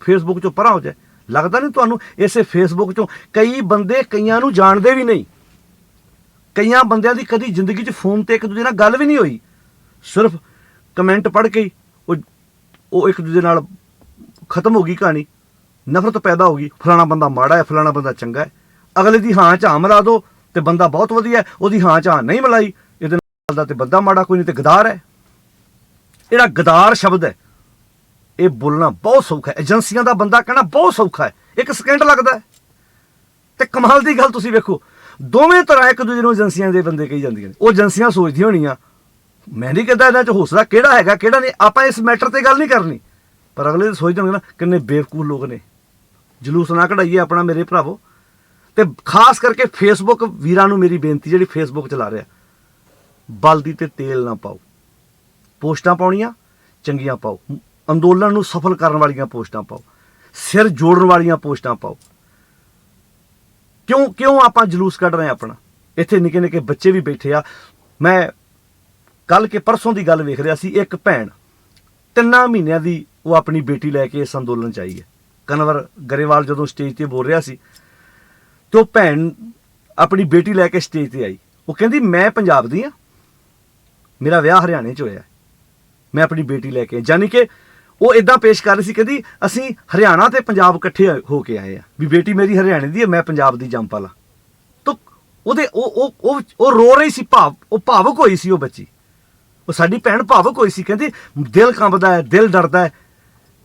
ਫੇਸਬੁੱਕ 'ਚੋਂ ਪਰਾਂ ਹੋ ਜਾਏ। ਲੱਗਦਾ ਨਹੀਂ ਤੁਹਾਨੂੰ ਇਸੇ ਫੇਸਬੁੱਕ 'ਚੋਂ ਕਈ ਬੰਦੇ ਕਈਆਂ ਨੂੰ ਜਾਣਦੇ ਵੀ ਨਹੀਂ, ਕਈਆਂ ਬੰਦਿਆਂ ਦੀ ਕਦੀ ਜ਼ਿੰਦਗੀ 'ਚ ਫੋਨ ਤੇ ਇੱਕ ਦੂਜੇ ਨਾਲ ਗੱਲ ਵੀ ਨਹੀਂ ਹੋਈ, ਸਿਰਫ ਕਮੈਂਟ ਪੜ੍ਹ ਕੇ ਹੀ ਉਹ ਇੱਕ ਦੂਜੇ ਨਾਲ ਖਤਮ ਹੋ ਗਈ ਕਹਾਣੀ, ਨਫ਼ਰਤ ਪੈਦਾ ਹੋ ਗਈ, ਫਲਾਣਾ ਬੰਦਾ ਮਾੜਾ ਹੈ, ਫਲਾਣਾ ਬੰਦਾ ਚੰਗਾ ਹੈ। ਅਗਲੇ ਦੀ ਹਾਂ 'ਚ ਹਾਂ ਮਿਲਾ ਦਿਓ ਤੇ ਬੰਦਾ ਬਹੁਤ ਵਧੀਆ, ਉਹਦੀ ਹਾਂ 'ਚ ਹਾਂ ਨਹੀਂ ਮਿਲਾਈ ਇਹਦੇ ਨਾਲ ਦਾ ਤੇ ਬੰਦਾ ਮਾੜਾ, ਕੋਈ ਨਹੀਂ ਤੇ ਗਦਾਰ ਹੈ। ਜਿਹੜਾ ਗਦਾਰ ਸ਼ਬਦ ਹੈ ਇਹ ਬੋਲਣਾ ਬਹੁਤ ਸੌਖਾ ਹੈ, ਏਜੰਸੀਆਂ ਦਾ ਬੰਦਾ ਕਹਿਣਾ ਬਹੁਤ ਸੌਖਾ ਹੈ, 1 ਸਕਿੰਟ ਲੱਗਦਾ ਹੈ। ਤੇ ਕਮਾਲ ਦੀ ਗੱਲ ਤੁਸੀਂ ਵੇਖੋ, ਦੋਵੇਂ ਤਰ੍ਹਾਂ ਇੱਕ ਦੂਜੇ ਨੂੰ ਏਜੰਸੀਆਂ ਦੇ ਬੰਦੇ ਕਹੀ ਜਾਂਦੀਆਂ ਨੇ। ਉਹ ਏਜੰਸੀਆਂ ਸੋਚਦੀਆਂ ਹੋਣੀਆਂ, ਮੈਂ ਨਹੀਂ ਕਹਿੰਦਾ ਇਹਨਾਂ 'ਚ ਹੌਸਲਾ ਕਿਹੜਾ ਹੈਗਾ ਕਿਹੜਾ ਨਹੀਂ, ਆਪਾਂ ਇਸ ਮੈਟਰ ਤੇ ਗੱਲ ਨਹੀਂ ਕਰਨੀ, ਪਰ ਅਗਲੇ ਸੋਚਦੇ ਹੋਣਗੇ ਨਾ ਕਿੰਨੇ ਬੇਵਕੂਫ ਲੋਕ ਨੇ। ਜਲੂਸ ਨਾ ਕਢਾਈਏ ਆਪਣਾ ਮੇਰੇ ਭਰਾਵੋ। ਤੇ ਖਾਸ ਕਰਕੇ ਫੇਸਬੁੱਕ ਵੀਰਾਂ ਨੂੰ ਮੇਰੀ ਬੇਨਤੀ, ਜਿਹੜੀ ਫੇਸਬੁੱਕ ਚਲਾ ਰਿਹਾ, ਬਲਦੀ ਤੇ ਤੇਲ ਨਾ ਪਾਓ। ਪੋਸਟਾਂ ਪਾਉਣੀਆਂ ਚੰਗੀਆਂ ਪਾਓ, ਅੰਦੋਲਨ ਨੂੰ ਸਫਲ ਕਰਨ ਵਾਲੀਆਂ ਪੋਸਟਾਂ ਪਾਓ, ਸਿਰ ਜੋੜਨ ਵਾਲੀਆਂ ਪੋਸਟਾਂ ਪਾਓ। ਕਿਉਂ ਆਪਾਂ ਜਲੂਸ ਕੱਢ ਰਹੇ ਆਪਣਾ? ਇੱਥੇ ਨਿੱਕੇ ਨਿੱਕੇ ਬੱਚੇ ਵੀ ਬੈਠੇ ਆ। ਮੈਂ ਕੱਲ ਕੇ ਪਰਸੋਂ ਦੀ ਗੱਲ ਵੇਖ ਰਿਹਾ ਸੀ, ਇੱਕ ਭੈਣ 3 ਮਹੀਨਿਆਂ ਦੀ ਉਹ ਆਪਣੀ ਬੇਟੀ ਲੈ ਕੇ ਇਸ ਅੰਦੋਲਨ 'ਚ ਆਈ ਹੈ। ਕਨਵਰ ਗਰੇਵਾਲ ਜਦੋਂ ਸਟੇਜ ਤੇ ਬੋਲ ਰਿਹਾ ਸੀ ਤੇ ਉਹ ਭੈਣ ਆਪਣੀ ਬੇਟੀ ਲੈ ਕੇ ਸਟੇਜ ਤੇ ਆਈ। ਉਹ ਕਹਿੰਦੀ ਮੈਂ ਪੰਜਾਬ ਦੀ ਹਾਂ, ਮੇਰਾ ਵਿਆਹ ਹਰਿਆਣੇ 'ਚ ਹੋਇਆ, ਮੈਂ ਆਪਣੀ ਬੇਟੀ ਲੈ ਕੇ, ਜਾਨੀ ਕਿ ਉਹ ਇਦਾਂ ਪੇਸ਼ ਕਰ ਰਹੀ ਸੀ, ਕਹਿੰਦੀ ਅਸੀਂ ਹਰਿਆਣਾ ਤੇ ਪੰਜਾਬ ਇਕੱਠੇ ਹੋ ਕੇ ਆਏ ਆ, ਵੀ ਬੇਟੀ ਮੇਰੀ ਹਰਿਆਣੇ ਦੀ ਹੈ, ਮੈਂ ਪੰਜਾਬ ਦੀ ਜੰਮਪਲ ਆ। ਤਾਂ ਉਹਦੇ ਉਹ ਰੋ ਰਹੀ ਸੀ, ਉਹ ਭਾਵੁਕ ਹੋਈ ਸੀ ਉਹ ਬੱਚੀ, ਉਹ ਸਾਡੀ ਭੈਣ ਭਾਵੁਕ ਹੋਈ ਸੀ। ਕਹਿੰਦੀ ਦਿਲ ਕੰਬਦਾ ਹੈ, ਦਿਲ ਡਰਦਾ ਹੈ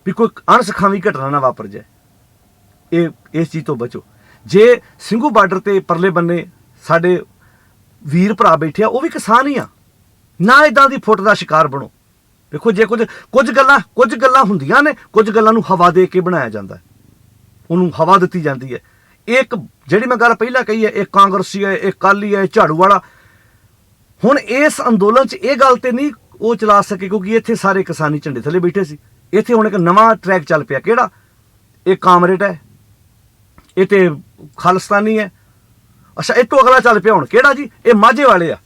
ਵੀ ਕੋਈ ਅਣਸਖਾਵੀਂ ਘਟਨਾ ਨਾ ਵਾਪਰ ਜਾਏ। ਇਸ ਚੀਜ਼ ਤੋਂ ਬਚੋ। ਜੇ ਸਿੰਘੂ ਬਾਰਡਰ ਤੇ ਪਰਲੇ ਬੰਨੇ ਸਾਡੇ ਵੀਰ ਭਰਾ ਬੈਠੇ ਆ, ਉਹ ਵੀ ਕਿਸਾਨ ਹੀ ਆ, ਨਾ ਇਦਾਂ ਦੀ ਫੁੱਟ ਦਾ ਸ਼ਿਕਾਰ ਬਣੋ। ਵੇਖੋ, ਜੇ ਕੁਝ ਗੱਲਾਂ ਹੁੰਦੀਆਂ ਨੇ, ਕੁਝ ਗੱਲਾਂ ਨੂੰ ਹਵਾ ਦੇ ਕੇ ਬਣਾਇਆ ਜਾਂਦਾ ਹੈ, ਉਹਨੂੰ ਹਵਾ ਦਿੱਤੀ ਜਾਂਦੀ ਹੈ। ਇੱਕ ਜਿਹੜੀ ਮੈਂ ਗੱਲ ਪਹਿਲਾਂ ਕਹੀ ਹੈ, ਇਹ ਕਾਂਗਰਸੀ ਹੈ, ਇਹ ਅਕਾਲੀ ਹੈ, ਇਹ ਝਾੜੂ ਵਾਲਾ। ਹੁਣ ਇਸ ਅੰਦੋਲਨ 'ਚ ਇਹ ਗੱਲ ਤੇ ਨਹੀਂ ਉਹ ਚਲਾ ਸਕੇ, ਕਿਉਂਕਿ ਇੱਥੇ ਸਾਰੇ ਕਿਸਾਨੀ ਝੰਡੇ ਥੱਲੇ ਬੈਠੇ ਸੀ। ਇੱਥੇ ਹੁਣ ਇੱਕ ਨਵਾਂ ਟਰੈਕ ਚੱਲ ਪਿਆ, ਕਿਹੜਾ? ਇਹ ਕਾਮਰੇਡ ਹੈ, ਇਹ ਤੇ ਖਾਲਿਸਤਾਨੀ ਹੈ। ਅੱਛਾ, ਇਹ ਤੋਂ ਅਗਲਾ ਚੱਲ ਪਿਆ ਹੁਣ ਕਿਹੜਾ ਜੀ? ਇਹ ਮਾਝੇ ਵਾਲੇ ਆ,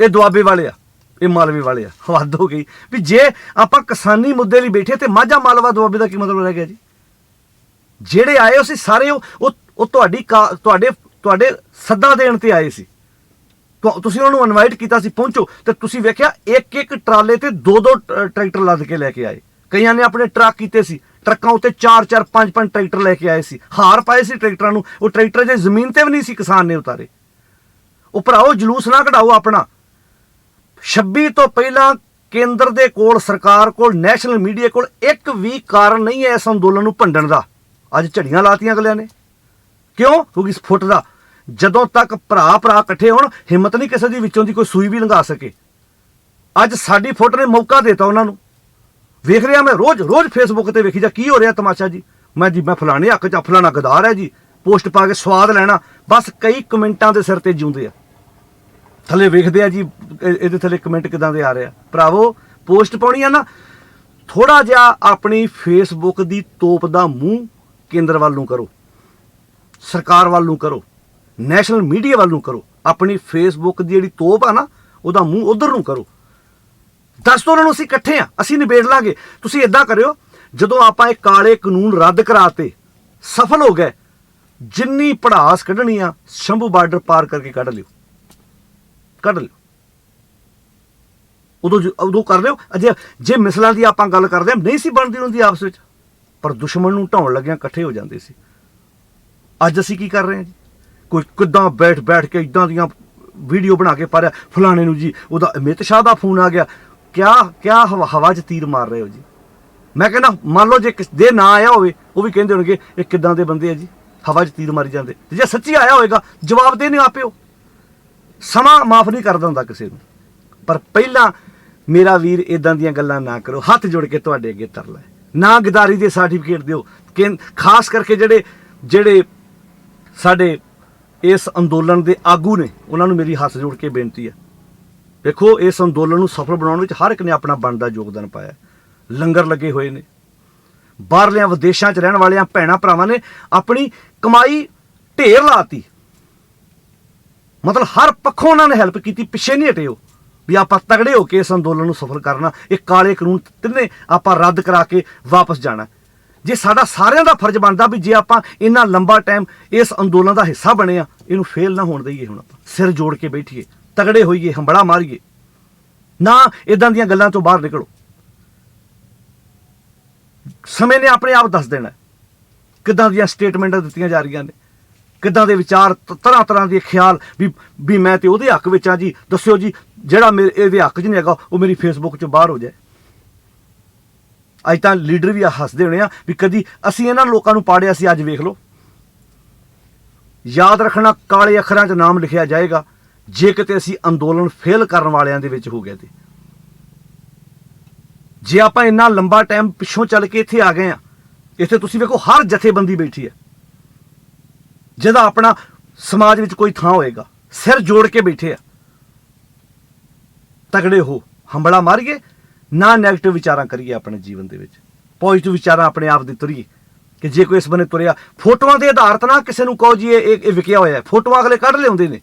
ਇਹ ਦੁਆਬੇ ਵਾਲੇ ਆ, ਇਹ ਮਾਲਵੇ ਵਾਲੇ ਆ। ਹੱਦ ਹੋ ਗਈ ਵੀ ਜੇ ਆਪਾਂ ਕਿਸਾਨੀ ਮੁੱਦੇ ਲਈ ਬੈਠੇ ਤੇ ਮਾਝਾ ਮਾਲਵਾ ਦੁਆਬੇ ਦਾ ਕੀ ਮਤਲਬ ਰਹਿ ਗਿਆ ਜੀ? ਜਿਹੜੇ ਆਏ ਅਸੀਂ ਸਾਰੇ ਉਹ ਤੁਹਾਡੇ ਸੱਦਾ ਦੇਣ ਤੇ ਆਏ ਸੀ, ਤੁਸੀਂ ਉਹਨਾਂ ਨੂੰ ਇਨਵਾਈਟ ਕੀਤਾ ਸੀ, ਪਹੁੰਚੋ, ਤੇ ਤੁਸੀਂ ਵੇਖਿਆ ਇੱਕ ਟਰਾਲੇ ਤੇ 2 ਟਰੈਕਟਰ ਲੱਦ ਕੇ ਲੈ ਕੇ ਆਏ। ਕਈਆਂ ਨੇ ਆਪਣੇ ਟਰੱਕ ਕੀਤੇ ਸੀ, ਟਰੱਕਾਂ ਉੱਤੇ 4 5 ਟਰੈਕਟਰ ਲੈ ਕੇ ਆਏ ਸੀ, ਹਾਰ ਪਾਏ ਸੀ ਟਰੈਕਟਰਾਂ ਨੂੰ। ਉਹ ਟਰੈਕਟਰ ਜੇ ਜ਼ਮੀਨ ਤੇ ਵੀ ਨਹੀਂ ਸੀ ਕਿਸਾਨ ਨੇ ਉਤਾਰੇ। ਉਹ ਭਰਾਓ ਜਲੂਸ ਨਾ ਕਢਾਓ ਆਪਣਾ। 26 ਤੋਂ ਪਹਿਲਾਂ ਕੇਂਦਰ ਦੇ ਕੋਲ, ਸਰਕਾਰ ਕੋਲ, ਨੈਸ਼ਨਲ ਮੀਡੀਆ ਕੋਲ ਇੱਕ ਵੀ ਕਾਰਨ ਨਹੀਂ ਹੈ ਇਸ ਅੰਦੋਲਨ ਨੂੰ ਭੰਡਣ ਦਾ। ਅੱਜ ਝੜੀਆਂ ਲਾਤੀਆਂ ਅਗਲਿਆਂ ਨੇ, ਕਿਉਂ? ਕਿਉਂਕਿ ਇਸ ਫੁੱਟ ਦਾ ਜਦੋਂ ਤੱਕ ਭਰਾ ਇਕੱਠੇ ਹੋਣ, ਹਿੰਮਤ ਨਹੀਂ ਕਿਸੇ ਦੀ ਵਿੱਚੋਂ ਦੀ ਕੋਈ ਸੂਈ ਵੀ ਲੰਘਾ ਸਕੇ। ਅੱਜ ਸਾਡੀ ਫੁੱਟ ਨੇ ਮੌਕਾ ਦੇਤਾ ਉਹਨਾਂ ਨੂੰ। ਵੇਖ ਰਿਹਾ ਮੈਂ ਰੋਜ਼ ਫੇਸਬੁੱਕ ਤੇ ਵੇਖੀ ਜਾ ਕੀ ਹੋ ਰਿਹਾ ਤਮਾਸ਼ਾ ਜੀ। ਮੈਂ ਫਲਾਣੇ ਹੱਕ 'ਚ, ਫਲਾਣਾ ਗਦਾਰ ਹੈ ਜੀ, ਪੋਸਟ ਪਾ ਕੇ ਸਵਾਦ ਲੈਣਾ, ਬਸ ਕਈ ਕਮੈਂਟਾਂ ਦੇ ਸਿਰ ਤੇ ਜਿਉਂਦੇ ਆ। ਥੱਲੇ ਵੇਖਦੇ ਆ ਜੀ ਇਹਦੇ ਥੱਲੇ ਕਮੈਂਟ ਕਿਦਾਂ ਦੇ ਆ ਰਿਹਾ। ਭਰਾਵੋ, ਪੋਸਟ ਪਾਉਣੀ ਆ ਨਾ, ਥੋੜਾ ਜਿਹਾ ਆਪਣੀ ਫੇਸਬੁੱਕ ਦੀ ਤੋਪ ਦਾ ਮੂੰਹ ਕੇਂਦਰ ਵੱਲ ਨੂੰ ਕਰੋ, ਸਰਕਾਰ ਵੱਲ ਨੂੰ ਕਰੋ, ਨੈਸ਼ਨਲ ਮੀਡੀਆ ਵੱਲ ਨੂੰ ਕਰੋ। ਆਪਣੀ ਫੇਸਬੁੱਕ ਦੀ ਜਿਹੜੀ ਤੋਪ ਆ ਨਾ, ਉਹਦਾ ਮੂੰਹ ਉਧਰ ਨੂੰ ਕਰੋ। ਦੱਸ ਦਿਓ ਉਹਨਾਂ ਨੂੰ ਅਸੀਂ ਇਕੱਠੇ ਆ, ਅਸੀਂ ਨਿਬੇੜ ਲਾਂਗੇ। ਤੁਸੀਂ ਇਦਾਂ ਕਰਿਓ, ਜਦੋਂ ਆਪਾਂ ਇਹ ਕਾਲੇ ਕਾਨੂੰਨ ਰੱਦ ਕਰਾਤੇ, ਸਫਲ ਹੋ ਗਏ, ਜਿੰਨੀ ਪੜਾਸ ਕੱਢਣੀ ਆ ਸ਼ੰਭੂ ਬਾਰਡਰ ਪਾਰ ਕਰਕੇ ਕੱਢ ਲਿਓ। ਉਦੋਂ ਕਰ ਲਿਓ। ਜੇ ਮਿਸਲਾਂ ਦੀ ਆਪਾਂ ਗੱਲ ਕਰਦੇ ਹਾਂ, ਨਹੀਂ ਸੀ ਬਣਦੀ ਹੁੰਦੀ ਆਪਸ ਵਿੱਚ, ਪਰ ਦੁਸ਼ਮਣ ਨੂੰ ਢਾਉਣ ਲੱਗਿਆਂ ਇਕੱਠੇ ਹੋ ਜਾਂਦੇ ਸੀ। ਅੱਜ ਅਸੀਂ ਕੀ ਕਰ ਰਹੇ ਹਾਂ ਜੀ? ਕੋਈ ਕਿੱਦਾਂ ਬੈਠ ਕੇ ਇਦਾਂ ਦੀਆਂ ਵੀਡੀਓ ਬਣਾ ਕੇ ਪਾ ਰਿਹਾ, ਫਲਾਣੇ ਨੂੰ ਜੀ ਉਹਦਾ ਅਮਿਤ ਸ਼ਾਹ ਦਾ ਫੋਨ ਆ ਗਿਆ। ਕਿਆ ਹਵਾ 'ਚ ਤੀਰ ਮਾਰ ਰਹੇ ਹੋ ਜੀ? ਮੈਂ ਕਹਿੰਦਾ ਮੰਨ ਲਓ ਜੇ ਦੇ ਨਾ ਆਇਆ ਹੋਵੇ, ਉਹ ਵੀ ਕਹਿੰਦੇ ਹੋਣਗੇ ਇਹ ਕਿੱਦਾਂ ਦੇ ਬੰਦੇ ਆ ਜੀ, ਹਵਾ 'ਚ ਤੀਰ ਮਾਰੀ ਜਾਂਦੇ। ਤੇ ਜੇ ਸੱਚੀ ਆਇਆ ਹੋਏਗਾ, ਜਵਾਬ ਦੇ ਨਹੀਂ ਆਪੇ। ਉਹ ਸਮਾਂ ਮਾਫ ਨਹੀਂ ਕਰਦਾ ਹੁੰਦਾ ਕਿਸੇ ਨੂੰ। ਪਰ ਪਹਿਲਾਂ ਮੇਰਾ ਵੀਰ ਇਦਾਂ ਦੀਆਂ ਗੱਲਾਂ ਨਾ ਕਰੋ, ਹੱਥ ਜੋੜ ਕੇ ਤੁਹਾਡੇ ਅੱਗੇ ਤਰਲਾ ਹੈ। ਨਾ ਗਦਾਰੀ ਦੇ ਸਰਟੀਫਿਕੇਟ ਦਿਓ। ਖਾਸ ਕਰਕੇ ਜਿਹੜੇ ਸਾਡੇ ਇਸ ਅੰਦੋਲਨ ਦੇ ਆਗੂ ਨੇ, ਉਹਨਾਂ ਨੂੰ ਮੇਰੀ ਹੱਥ ਜੋੜ ਕੇ ਬੇਨਤੀ ਹੈ, ਵੇਖੋ ਇਸ ਅੰਦੋਲਨ ਨੂੰ ਸਫਲ ਬਣਾਉਣ ਵਿੱਚ ਹਰ ਇੱਕ ਨੇ ਆਪਣਾ ਬਣਦਾ ਯੋਗਦਾਨ ਪਾਇਆ। ਲੰਗਰ ਲੱਗੇ ਹੋਏ ਨੇ, ਬਾਹਰਲਿਆਂ ਵਿਦੇਸ਼ਾਂ 'ਚ ਰਹਿਣ ਵਾਲਿਆਂ ਭੈਣਾਂ ਭਰਾਵਾਂ ਨੇ ਆਪਣੀ ਕਮਾਈ ਢੇਰ ਲਾਤੀ। ਮਤਲਬ ਹਰ ਪੱਖੋਂ ਉਹਨਾਂ ਨੇ ਹੈਲਪ ਕੀਤੀ, ਪਿੱਛੇ ਨਹੀਂ ਹਟੇ ਉਹ ਵੀ ਆਪਾਂ ਤਗੜੇ ਹੋ ਕੇ ਇਸ ਅੰਦੋਲਨ ਨੂੰ ਸਫਲ ਕਰਨਾ। ਇਹ ਕਾਲੇ ਕਾਨੂੰਨ ਤਿੰਨੇ ਆਪਾਂ ਰੱਦ ਕਰਾ ਕੇ ਵਾਪਸ ਜਾਣਾ। ਜੇ ਸਾਡਾ ਸਾਰਿਆਂ ਦਾ ਫਰਜ਼ ਬਣਦਾ ਵੀ ਜੇ ਆਪਾਂ ਇੰਨਾ ਲੰਬਾ ਟਾਈਮ ਇਸ ਅੰਦੋਲਨ ਦਾ ਹਿੱਸਾ ਬਣੇ ਆ, ਇਹਨੂੰ ਫੇਲ ਨਾ ਹੋਣ ਦਈਏ। ਹੁਣ ਆਪਾਂ ਸਿਰ ਜੋੜ ਕੇ ਬੈਠੀਏ, ਤਗੜੇ ਹੋਈਏ, ਹੰਬੜਾ ਮਾਰੀਏ, ਨਾ ਇਦਾਂ ਦੀਆਂ ਗੱਲਾਂ ਤੋਂ ਬਾਹਰ ਨਿਕਲੋ। ਸਮੇਂ ਨੇ ਆਪਣੇ ਆਪ ਦੱਸ ਦੇਣਾ ਕਿੱਦਾਂ ਦੀਆਂ ਸਟੇਟਮੈਂਟਾਂ ਦਿੱਤੀਆਂ ਜਾ ਰਹੀਆਂ ਨੇ, ਕਿੱਦਾਂ ਦੇ ਵਿਚਾਰ, ਤਰ੍ਹਾਂ ਤਰ੍ਹਾਂ ਦੇ ਖਿਆਲ ਵੀ ਮੈਂ ਤੇ ਉਹਦੇ ਹੱਕ ਵਿੱਚ ਆ ਜੀ, ਦੱਸਿਓ ਜੀ ਜਿਹੜਾ ਮੇਰੇ ਇਹਦੇ ਹੱਕ 'ਚ ਨਹੀਂ ਹੈਗਾ ਉਹ ਮੇਰੀ ਫੇਸਬੁੱਕ 'ਚ ਬਾਹਰ ਹੋ ਜਾਏ। ਅੱਜ ਤਾਂ ਲੀਡਰ ਵੀ ਹੱਸਦੇ ਹੋਣੇ ਆ ਵੀ ਕਦੀ ਅਸੀਂ ਇਹਨਾਂ ਲੋਕਾਂ ਨੂੰ ਪਾੜਿਆ ਸੀ, ਅੱਜ ਵੇਖ ਲਓ। ਯਾਦ ਰੱਖਣਾ, ਕਾਲੇ ਅੱਖਰਾਂ 'ਚ ਨਾਮ ਲਿਖਿਆ ਜਾਏਗਾ ਜੇ ਕਿਤੇ ਅਸੀਂ ਅੰਦੋਲਨ ਫੇਲ ਕਰਨ ਵਾਲਿਆਂ ਦੇ ਵਿੱਚ ਹੋ ਗਏ ਤੇ। ਜੇ ਆਪਾਂ ਇੰਨਾ ਲੰਬਾ ਟਾਈਮ ਪਿੱਛੋਂ ਚੱਲ ਕੇ ਇੱਥੇ ਆ ਗਏ ਆ, ਇੱਥੇ ਤੁਸੀਂ ਵੇਖੋ ਹਰ ਜਥੇਬੰਦੀ ਬੈਠੀ ਹੈ ਜਿਹਦਾ ਆਪਣਾ ਸਮਾਜ ਵਿੱਚ ਕੋਈ ਥਾਂ ਹੋਏਗਾ, ਸਿਰ ਜੋੜ ਕੇ ਬੈਠੇ ਆ। ਤਗੜੇ ਹੋ, ਹੰਬੜਾ ਮਾਰੀਏ, ਨਾ ਨੈਗੇਟਿਵ ਵਿਚਾਰਾਂ ਕਰੀਏ ਆਪਣੇ ਜੀਵਨ ਦੇ ਵਿੱਚ, ਪੋਜ਼ਿਟਿਵ ਵਿਚਾਰਾਂ ਆਪਣੇ ਆਪ ਦੇ ਤੁਰੀਏ। ਕਿ ਜੇ ਕੋਈ ਇਸ ਬੰਨੇ ਤੁਰਿਆ, ਫੋਟੋਆਂ ਦੇ ਆਧਾਰਿਤ ਨਾ ਕਿਸੇ ਨੂੰ ਕਹੋ ਜੀ ਇਹ ਵਿਕਿਆ ਹੋਇਆ, ਫੋਟੋਆਂ ਅਗਲੇ ਕੱਢ ਲਿਆਉਂਦੇ ਨੇ।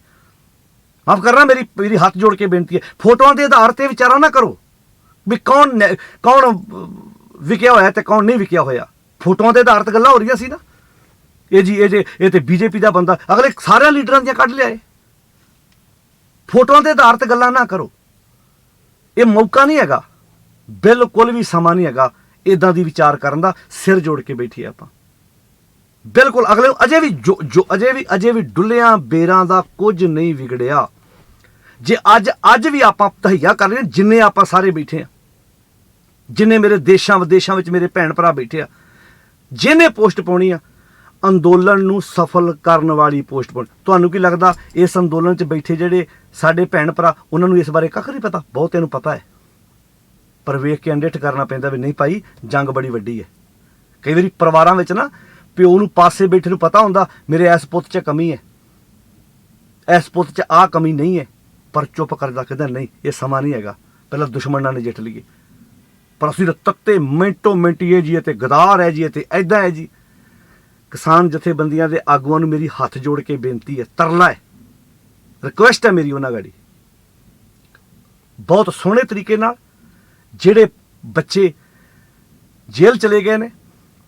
ਮਾਫ ਕਰਨਾ, ਮੇਰੀ ਹੱਥ ਜੋੜ ਕੇ ਬੇਨਤੀ ਹੈ, ਫੋਟੋਆਂ ਦੇ ਆਧਾਰ ਤੇ ਵਿਚਾਰਾਂ ਨਾ ਕਰੋ ਵੀ ਕੌਣ ਵਿਕਿਆ ਹੋਇਆ ਤੇ ਕੌਣ ਨਹੀਂ ਵਿਕਿਆ ਹੋਇਆ। ਫੋਟੋਆਂ ਦੇ ਆਧਾਰ ਤੇ ਗੱਲਾਂ ਹੋ ਰਹੀਆਂ ਸੀ ਨਾ, ਇਹ ਤੇ ਬੀਜੇਪੀ ਦਾ ਬੰਦਾ, ਅਗਲੇ ਸਾਰਿਆਂ ਲੀਡਰਾਂ ਦੀਆਂ ਕੱਢ ਲਿਆਏ। ਫੋਟੋਆਂ ਦੇ ਆਧਾਰ ਤੇ ਗੱਲਾਂ ਨਾ ਕਰੋ, ਇਹ ਮੌਕਾ ਨਹੀਂ ਹੈਗਾ, ਬਿਲਕੁਲ ਵੀ ਸਮਾਂ ਨਹੀਂ ਹੈਗਾ ਇਦਾਂ ਦੀ ਵਿਚਾਰ ਕਰਨ ਦਾ। ਸਿਰ ਜੋੜ ਕੇ ਬੈਠੀਏ ਆਪਾਂ ਬਿਲਕੁਲ। ਅਗਲੇ ਅਜੇ ਵੀ ਡੁੱਲਿਆਂ ਬੇਰਾਂ ਦਾ ਕੁਝ ਨਹੀਂ ਵਿਗੜਿਆ। ਜੇ ਅੱਜ ਵੀ ਆਪਾਂ ਤਹਈਆ ਕਰ ਰਹੇ, ਜਿੰਨੇ ਆਪਾਂ ਸਾਰੇ ਬੈਠੇ ਆ, ਜਿੰਨੇ ਮੇਰੇ ਦੇਸ਼ਾਂ ਵਿਦੇਸ਼ਾਂ ਵਿੱਚ ਮੇਰੇ ਭੈਣ ਭਰਾ ਬੈਠੇ ਆ, ਜਿਹਨੇ ਪੋਸਟ ਪਾਉਣੀ ਆ ਅੰਦੋਲਨ ਨੂੰ ਸਫਲ ਕਰਨ ਵਾਲੀ ਪੋਸਟ ਪਾਉਣੀ। ਤੁਹਾਨੂੰ ਕੀ ਲੱਗਦਾ ਇਸ ਅੰਦੋਲਨ 'ਚ ਬੈਠੇ ਜਿਹੜੇ ਸਾਡੇ ਭੈਣ ਭਰਾ, ਉਹਨਾਂ ਨੂੰ ਇਸ ਬਾਰੇ ਕੱਖ ਨਹੀਂ ਪਤਾ? ਬਹੁਤਿਆਂ ਨੂੰ ਪਤਾ ਹੈ, ਪਰ ਵੇਖ ਕੇ ਅੰਡੇਠ ਕਰਨਾ ਪੈਂਦਾ ਵੀ ਨਹੀਂ ਭਾਈ, ਜੰਗ ਬੜੀ ਵੱਡੀ ਹੈ। ਕਈ ਵਾਰੀ ਪਰਿਵਾਰਾਂ ਵਿੱਚ ਨਾ ਪਿਓ ਨੂੰ ਪਾਸੇ ਬੈਠੇ ਨੂੰ ਪਤਾ ਹੁੰਦਾ ਮੇਰੇ ਇਸ ਪੁੱਤ 'ਚ ਕਮੀ ਹੈ, ਇਸ ਪੁੱਤ 'ਚ ਆਹ ਕਮੀ ਨਹੀਂ ਹੈ, ਪਰ ਚੁੱਪ ਕਰਦਾ ਕਹਿੰਦਾ ਨਹੀਂ, ਇਹ ਸਮਾਂ ਨਹੀਂ ਹੈਗਾ, ਪਹਿਲਾਂ ਦੁਸ਼ਮਣ ਨਾਲ ਨਜਿੱਠ ਲਈਏ। ਪਰ ਅਸੀਂ ਤੱਤੇ ਮਿੰਟੋ ਮਿੰਟੀਏ ਜੀ ਅਤੇ ਗਦਾਰ ਹੈ ਜੀ ਅਤੇ ਐਦਾਂ ਹੈ ਜੀ। ਕਿਸਾਨ ਜਥੇਬੰਦੀਆਂ ਦੇ ਆਗੂਆਂ ਨੂੰ ਮੇਰੀ ਹੱਥ ਜੋੜ ਕੇ ਬੇਨਤੀ ਹੈ, ਤਰਲਾ ਹੈ, ਰਿਕੁਐਸਟ ਹੈ ਮੇਰੀ ਉਹਨਾਂ ਗਾੜੀ, ਬਹੁਤ ਸੋਹਣੇ ਤਰੀਕੇ ਨਾਲ ਜਿਹੜੇ ਬੱਚੇ ਜੇਲ੍ਹ ਚਲੇ ਗਏ ਨੇ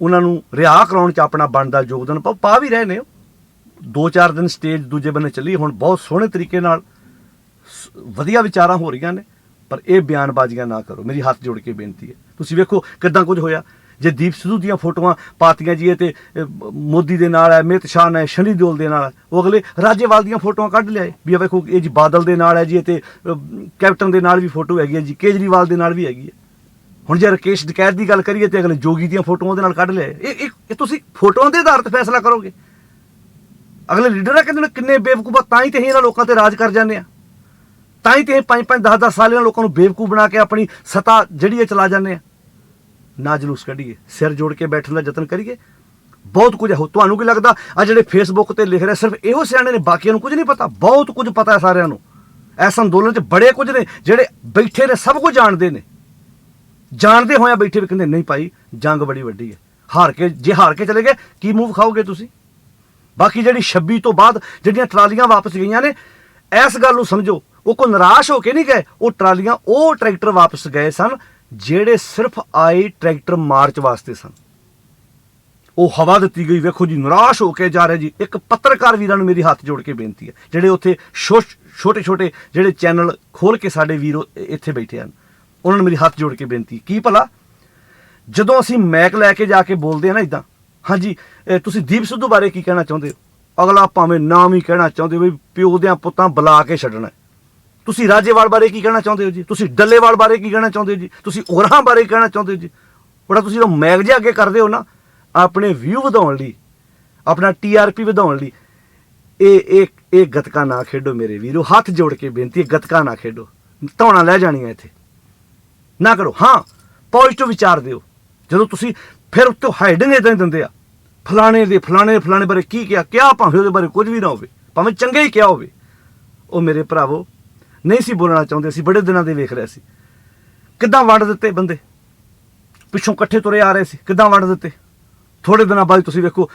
ਉਹਨਾਂ ਨੂੰ ਰਿਹਾ ਕਰਾਉਣ 'ਚ ਆਪਣਾ ਬਣਦਾ ਯੋਗਦਾਨ ਪਾਓ। ਪਾ ਵੀ ਰਹੇ ਨੇ, 2-4 ਦਿਨ ਸਟੇਜ ਦੂਜੇ ਬੰਨੇ ਚੱਲੀ, ਹੁਣ ਬਹੁਤ ਸੋਹਣੇ ਤਰੀਕੇ ਨਾਲ ਵਧੀਆ ਵਿਚਾਰਾਂ ਹੋ ਰਹੀਆਂ ਨੇ, ਪਰ ਇਹ ਬਿਆਨਬਾਜ਼ੀਆਂ ਨਾ ਕਰੋ, ਮੇਰੀ ਹੱਥ ਜੋੜ ਕੇ ਬੇਨਤੀ ਹੈ। ਤੁਸੀਂ ਵੇਖੋ ਕਿੱਦਾਂ ਕੁਝ ਹੋਇਆ, ਜੇ ਦੀਪ ਸਿੱਧੂ ਦੀਆਂ ਫੋਟੋਆਂ ਪਾਤੀਆਂ ਜੀ ਤੇ ਮੋਦੀ ਦੇ ਨਾਲ ਹੈ, ਅਮਿਤ ਸ਼ਾਹ ਨੇ ਸ਼ਨੀ ਦਿਓਲ ਦੇ ਨਾਲ, ਉਹ ਅਗਲੇ ਰਾਜੇਵਾਲ ਦੀਆਂ ਫੋਟੋਆਂ ਕੱਢ ਲਿਆਏ ਵੀ ਆ ਵੇਖੋ ਇਹ ਜੀ ਬਾਦਲ ਦੇ ਨਾਲ ਹੈ ਜੀ, ਤੇ ਕੈਪਟਨ ਦੇ ਨਾਲ ਵੀ ਫੋਟੋ ਹੈਗੀ ਹੈ ਜੀ, ਕੇਜਰੀਵਾਲ ਦੇ ਨਾਲ ਵੀ ਹੈਗੀ ਹੈ। ਹੁਣ ਜੇ ਰਕੇਸ਼ ਡਕੈਤ ਦੀ ਗੱਲ ਕਰੀਏ ਤੇ ਅਗਲੇ ਜੋਗੀ ਦੀਆਂ ਫੋਟੋਆਂ ਦੇ ਨਾਲ ਕੱਢ ਲਿਆਏ। ਇਹ ਤੁਸੀਂ ਫੋਟੋਆਂ ਦੇ ਆਧਾਰ ਤੇ ਫੈਸਲਾ ਕਰੋਗੇ? ਅਗਲੇ ਲੀਡਰ ਆ ਕਹਿੰਦੇ ਨੇ ਕਿੰਨੇ ਬੇਵਕੂਫ ਆ, ਤਾਂ ਹੀ ਤੇ ਇਹਨਾਂ ਲੋਕਾਂ ਤੇ ਰਾਜ ਕਰ ਜਾਂਦੇ ਆ, ਤਾਂ ਹੀ ਤੇ 5-5 10-10 ਸਾਲ ਇਹਨਾਂ ਲੋਕਾਂ ਨੂੰ ਬੇਵਕੂਫ ਬਣਾ ਕੇ ਆਪਣੀ ਸੱਤਾ ਜਿਹੜੀ ਹੈ ਚਲਾ ਜਾਂਦੇ ਆ। ਨਾ ਜਲੂਸ ਕੱਢੀਏ, ਸਿਰ ਜੋੜ ਕੇ ਬੈਠਣ ਦਾ ਯਤਨ ਕਰੀਏ। ਬਹੁਤ ਕੁਝ ਹੈ। ਤੁਹਾਨੂੰ ਕੀ ਲੱਗਦਾ ਆ ਜਿਹੜੇ ਫੇਸਬੁੱਕ ਤੇ ਲਿਖ ਰਹੇ ਸਿਰਫ ਇਹੋ ਸਿਆਣੇ ਨੇ, ਬਾਕੀਆਂ ਨੂੰ ਕੁਝ ਨਹੀਂ ਪਤਾ? ਬਹੁਤ ਕੁਝ ਪਤਾ ਹੈ ਸਾਰਿਆਂ ਨੂੰ। ਇਸ ਅੰਦੋਲਨ 'ਚ ਬੜੇ ਕੁਝ ਨੇ ਜਿਹੜੇ ਬੈਠੇ ਨੇ, ਸਭ ਕੁਝ ਜਾਣਦੇ ਨੇ, ਜਾਣਦੇ ਹੋਇਆ ਬੈਠੇ ਵੀ ਕਹਿੰਦੇ ਨਹੀਂ ਭਾਈ ਜੰਗ ਬੜੀ ਵੱਡੀ ਹੈ। ਜੇ ਹਾਰ ਕੇ ਚਲੇ ਗਏ ਕੀ ਮੂੰਹ ਖਾਓਗੇ ਤੁਸੀਂ? ਬਾਕੀ ਜਿਹੜੀ 26 ਤੋਂ ਬਾਅਦ ਜਿਹੜੀਆਂ ਟਰਾਲੀਆਂ ਵਾਪਸ ਗਈਆਂ ਨੇ, ਇਸ ਗੱਲ ਨੂੰ ਸਮਝੋ, ਉਹ ਕੋਈ ਨਿਰਾਸ਼ ਹੋ ਕੇ ਨਹੀਂ ਗਏ। ਉਹ ਟਰਾਲੀਆਂ, ਉਹ ਟਰੈਕਟਰ ਵਾਪਸ ਗਏ ਸਨ ਜਿਹੜੇ ਸਿਰਫ ਆਏ ਟਰੈਕਟਰ ਮਾਰਚ ਵਾਸਤੇ ਸਨ। ਉਹ ਹਵਾ ਦਿੱਤੀ ਗਈ। ਵੇਖੋ ਜੀ, ਨਿਰਾਸ਼ ਹੋ ਕੇ ਜਾ ਰਹੇ ਜੀ। ਇੱਕ ਪੱਤਰਕਾਰ ਵੀਰਾਂ ਨੂੰ ਮੇਰੀ ਹੱਥ ਜੋੜ ਕੇ ਬੇਨਤੀ ਹੈ, ਜਿਹੜੇ ਉੱਥੇ ਛੋਟੇ ਜਿਹੜੇ ਚੈਨਲ ਖੋਲ ਕੇ ਸਾਡੇ ਵੀਰ ਇੱਥੇ ਬੈਠੇ ਹਨ, ਉਹਨਾਂ ਨੂੰ ਮੇਰੀ ਹੱਥ ਜੋੜ ਕੇ ਬੇਨਤੀ, ਕੀ ਭਲਾ ਜਦੋਂ ਅਸੀਂ ਮੈਕ ਲੈ ਕੇ ਜਾ ਕੇ ਬੋਲਦੇ ਹਾਂ ਨਾ ਇੱਦਾਂ, ਹਾਂਜੀ ਤੁਸੀਂ ਦੀਪ ਸਿੱਧੂ ਬਾਰੇ ਕੀ ਕਹਿਣਾ ਚਾਹੁੰਦੇ ਹੋ? ਅਗਲਾ ਭਾਵੇਂ ਨਾਮ ਹੀ ਕਹਿਣਾ ਚਾਹੁੰਦੇ ਹੋ ਵੀ ਪਿਓ ਦਿਆਂ ਪੁੱਤਾਂ ਬੁਲਾ ਕੇ ਛੱਡਣਾ। ਤੁਸੀਂ ਰਾਜੇਵਾਲ ਬਾਰੇ ਕੀ ਕਹਿਣਾ ਚਾਹੁੰਦੇ ਹੋ ਜੀ? ਤੁਸੀਂ ਡੱਲੇਵਾਲ ਬਾਰੇ ਕੀ ਕਹਿਣਾ ਚਾਹੁੰਦੇ ਹੋ ਜੀ? ਤੁਸੀਂ ਹੋਰਾਂ ਬਾਰੇ ਕਹਿਣਾ ਚਾਹੁੰਦੇ ਹੋ ਜੀ? ਬੜਾ ਤੁਸੀਂ ਜਦੋਂ ਮੈਕ ਜਿਹਾ ਅੱਗੇ ਕਰਦੇ ਹੋ ਨਾ ਆਪਣੇ ਵਿਊ ਵਧਾਉਣ ਲਈ, ਆਪਣਾ TRP ਵਧਾਉਣ ਲਈ, ਇਹ ਗਤਕਾ ਨਾ ਖੇਡੋ ਮੇਰੇ ਵੀਰੋ। ਹੱਥ ਜੋੜ ਕੇ ਬੇਨਤੀ ਹੈ, ਗਤਕਾ ਨਾ ਖੇਡੋ, ਧੌਣਾ ਲੈ ਜਾਣੀਆਂ ਇੱਥੇ ਨਾ ਕਰੋ। ਹਾਂ, ਪੋਜ਼ਿਟਿਵ ਵਿਚਾਰ ਦਿਓ। ਜਦੋਂ ਤੁਸੀਂ ਫਿਰ ਉੱਤੇ ਹਾਈਡਿੰਗ ਇੱਦਾਂ ਦਿੰਦੇ ਆ, ਫਲਾਣੇ ਬਾਰੇ ਕੀ ਕਿਹਾ ਭਾਵੇਂ ਉਹਦੇ ਬਾਰੇ ਕੁਝ ਵੀ ਨਾ ਹੋਵੇ, ਭਾਵੇਂ ਚੰਗੇ ਹੀ ਕਿਹਾ ਹੋਵੇ, ਉਹ ਮੇਰੇ ਭਰਾਵੋ ਨਹੀਂ ਸੀ ਬੋਲਣਾ ਚਾਹੁੰਦੇ। ਅਸੀਂ ਬੜੇ ਦਿਨਾਂ ਦੇ ਵੇਖ ਰਹੇ ਸੀ ਕਿੱਦਾਂ ਵੰਡ ਦਿੱਤੇ ਬੰਦੇ, ਪਿੱਛੋਂ ਇਕੱਠੇ ਤੁਰੇ ਆ ਰਹੇ ਸੀ, ਕਿੱਦਾਂ ਵੰਡ ਦਿੱਤੇ। ਥੋੜੇ ਦਿਨਾਂ ਬਾਅਦ ਤੁਸੀਂ ਵੇਖੋ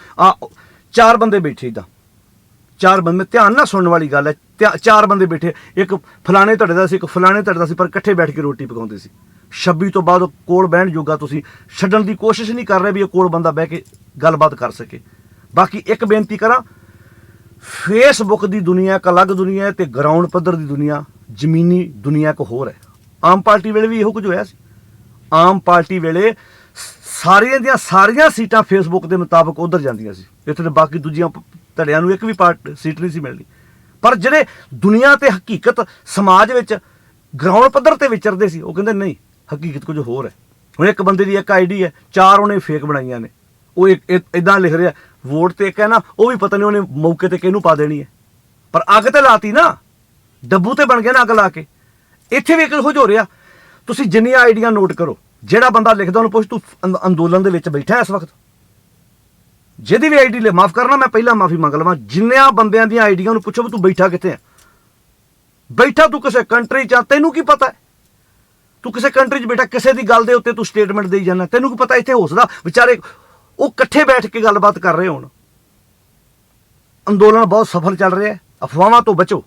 4 ਬੰਦੇ ਬੈਠੇ ਇੱਦਾਂ, चार बंदे ध्यान ना सुनने वाली गल है, चार बंदे बैठे, एक फलाने धड़े दा सी, एक फलाने धड़े दा सी, पर इकट्ठे बैठ के रोटी पकाउंदे सी। 26 तो बाद कोल बहन जोगा तुसीं छड्डण दी कोशिश नहीं कर रहे भी कोल बंदा बह के गलबात कर सके। बाकी एक बेनती करा, फेसबुक की दुनिया एक अलग दुनिया है, तो ग्राउंड पद्धर की दुनिया जमीनी दुनिया एक होर है। आम पार्टी वेले भी इहो कुछ होया सी। आम पार्टी वेले सारियां दियां सारियां सीटां फेसबुक के मुताबिक उधर जांदियां सी, इत्थे ते बाकी दूजियां धड़ियां नूं एक भी सीट नहीं सी मिलनी। पर ਜਿਹੜੇ दुनिया ते हकीकत समाज विच ग्राउंड पद्धर ते विचरदे सी, ਉਹ ਕਹਿੰਦੇ नहीं हकीकत कुछ होर है। हुण एक बंदे दी एक आईडी है, 4 ਉਹਨੇ फेक बनाईयां ने, ਉਹ इदां लिख रहा वोट ते एक है ना, ਉਹ भी पता नहीं ਉਹਨੇ मौके ते किहनूं पा देनी है, पर अग ते लाती ना, डब्बू ते बन गया ना अग ला के। इत्थे भी कुछ हो रहा। तुसीं जिन्नियां आईडियां नोट करो, ਜਿਹੜਾ ਬੰਦਾ ਲਿਖਦਾ ਉਹਨੂੰ ਪੁੱਛ ਤੂੰ ਅੰਦੋਲਨ ਦੇ ਵਿੱਚ ਬੈਠਾ ਇਸ ਵਕਤ, ਜਿਹਦੀ ਵੀ ਆਈਡੀ ਲੈ, ਮਾਫ ਕਰਨਾ ਮੈਂ ਪਹਿਲਾਂ ਮਾਫੀ ਮੰਗ ਲਵਾਂ, ਜਿੰਨਿਆਂ ਬੰਦਿਆਂ ਦੀਆਂ ਆਈਡੀਆਂ ਨੂੰ ਪੁੱਛੋ ਵੀ ਤੂੰ ਬੈਠਾ ਕਿੱਥੇ ਆ। ਬੈਠਾ ਤੂੰ ਕਿਸੇ ਕੰਟਰੀ 'ਚ, ਤੈਨੂੰ ਕੀ ਪਤਾ, ਤੂੰ ਕਿਸੇ ਕੰਟਰੀ 'ਚ ਬੈਠਾ, ਕਿਸੇ ਦੀ ਗੱਲ ਦੇ ਉੱਤੇ ਤੂੰ ਸਟੇਟਮੈਂਟ ਦੇਈ ਜਾਂਦਾ, ਤੈਨੂੰ ਕੀ ਪਤਾ ਇੱਥੇ ਹੋ ਸਕਦਾ ਵਿਚਾਰੇ ਉਹ ਇਕੱਠੇ ਬੈਠ ਕੇ ਗੱਲਬਾਤ ਕਰ ਰਹੇ ਹੋਣ। ਅੰਦੋਲਨ ਬਹੁਤ ਸਫਲ ਚੱਲ ਰਿਹਾ ਹੈ, ਅਫਵਾਹਾਂ ਤੋਂ ਬਚੋ।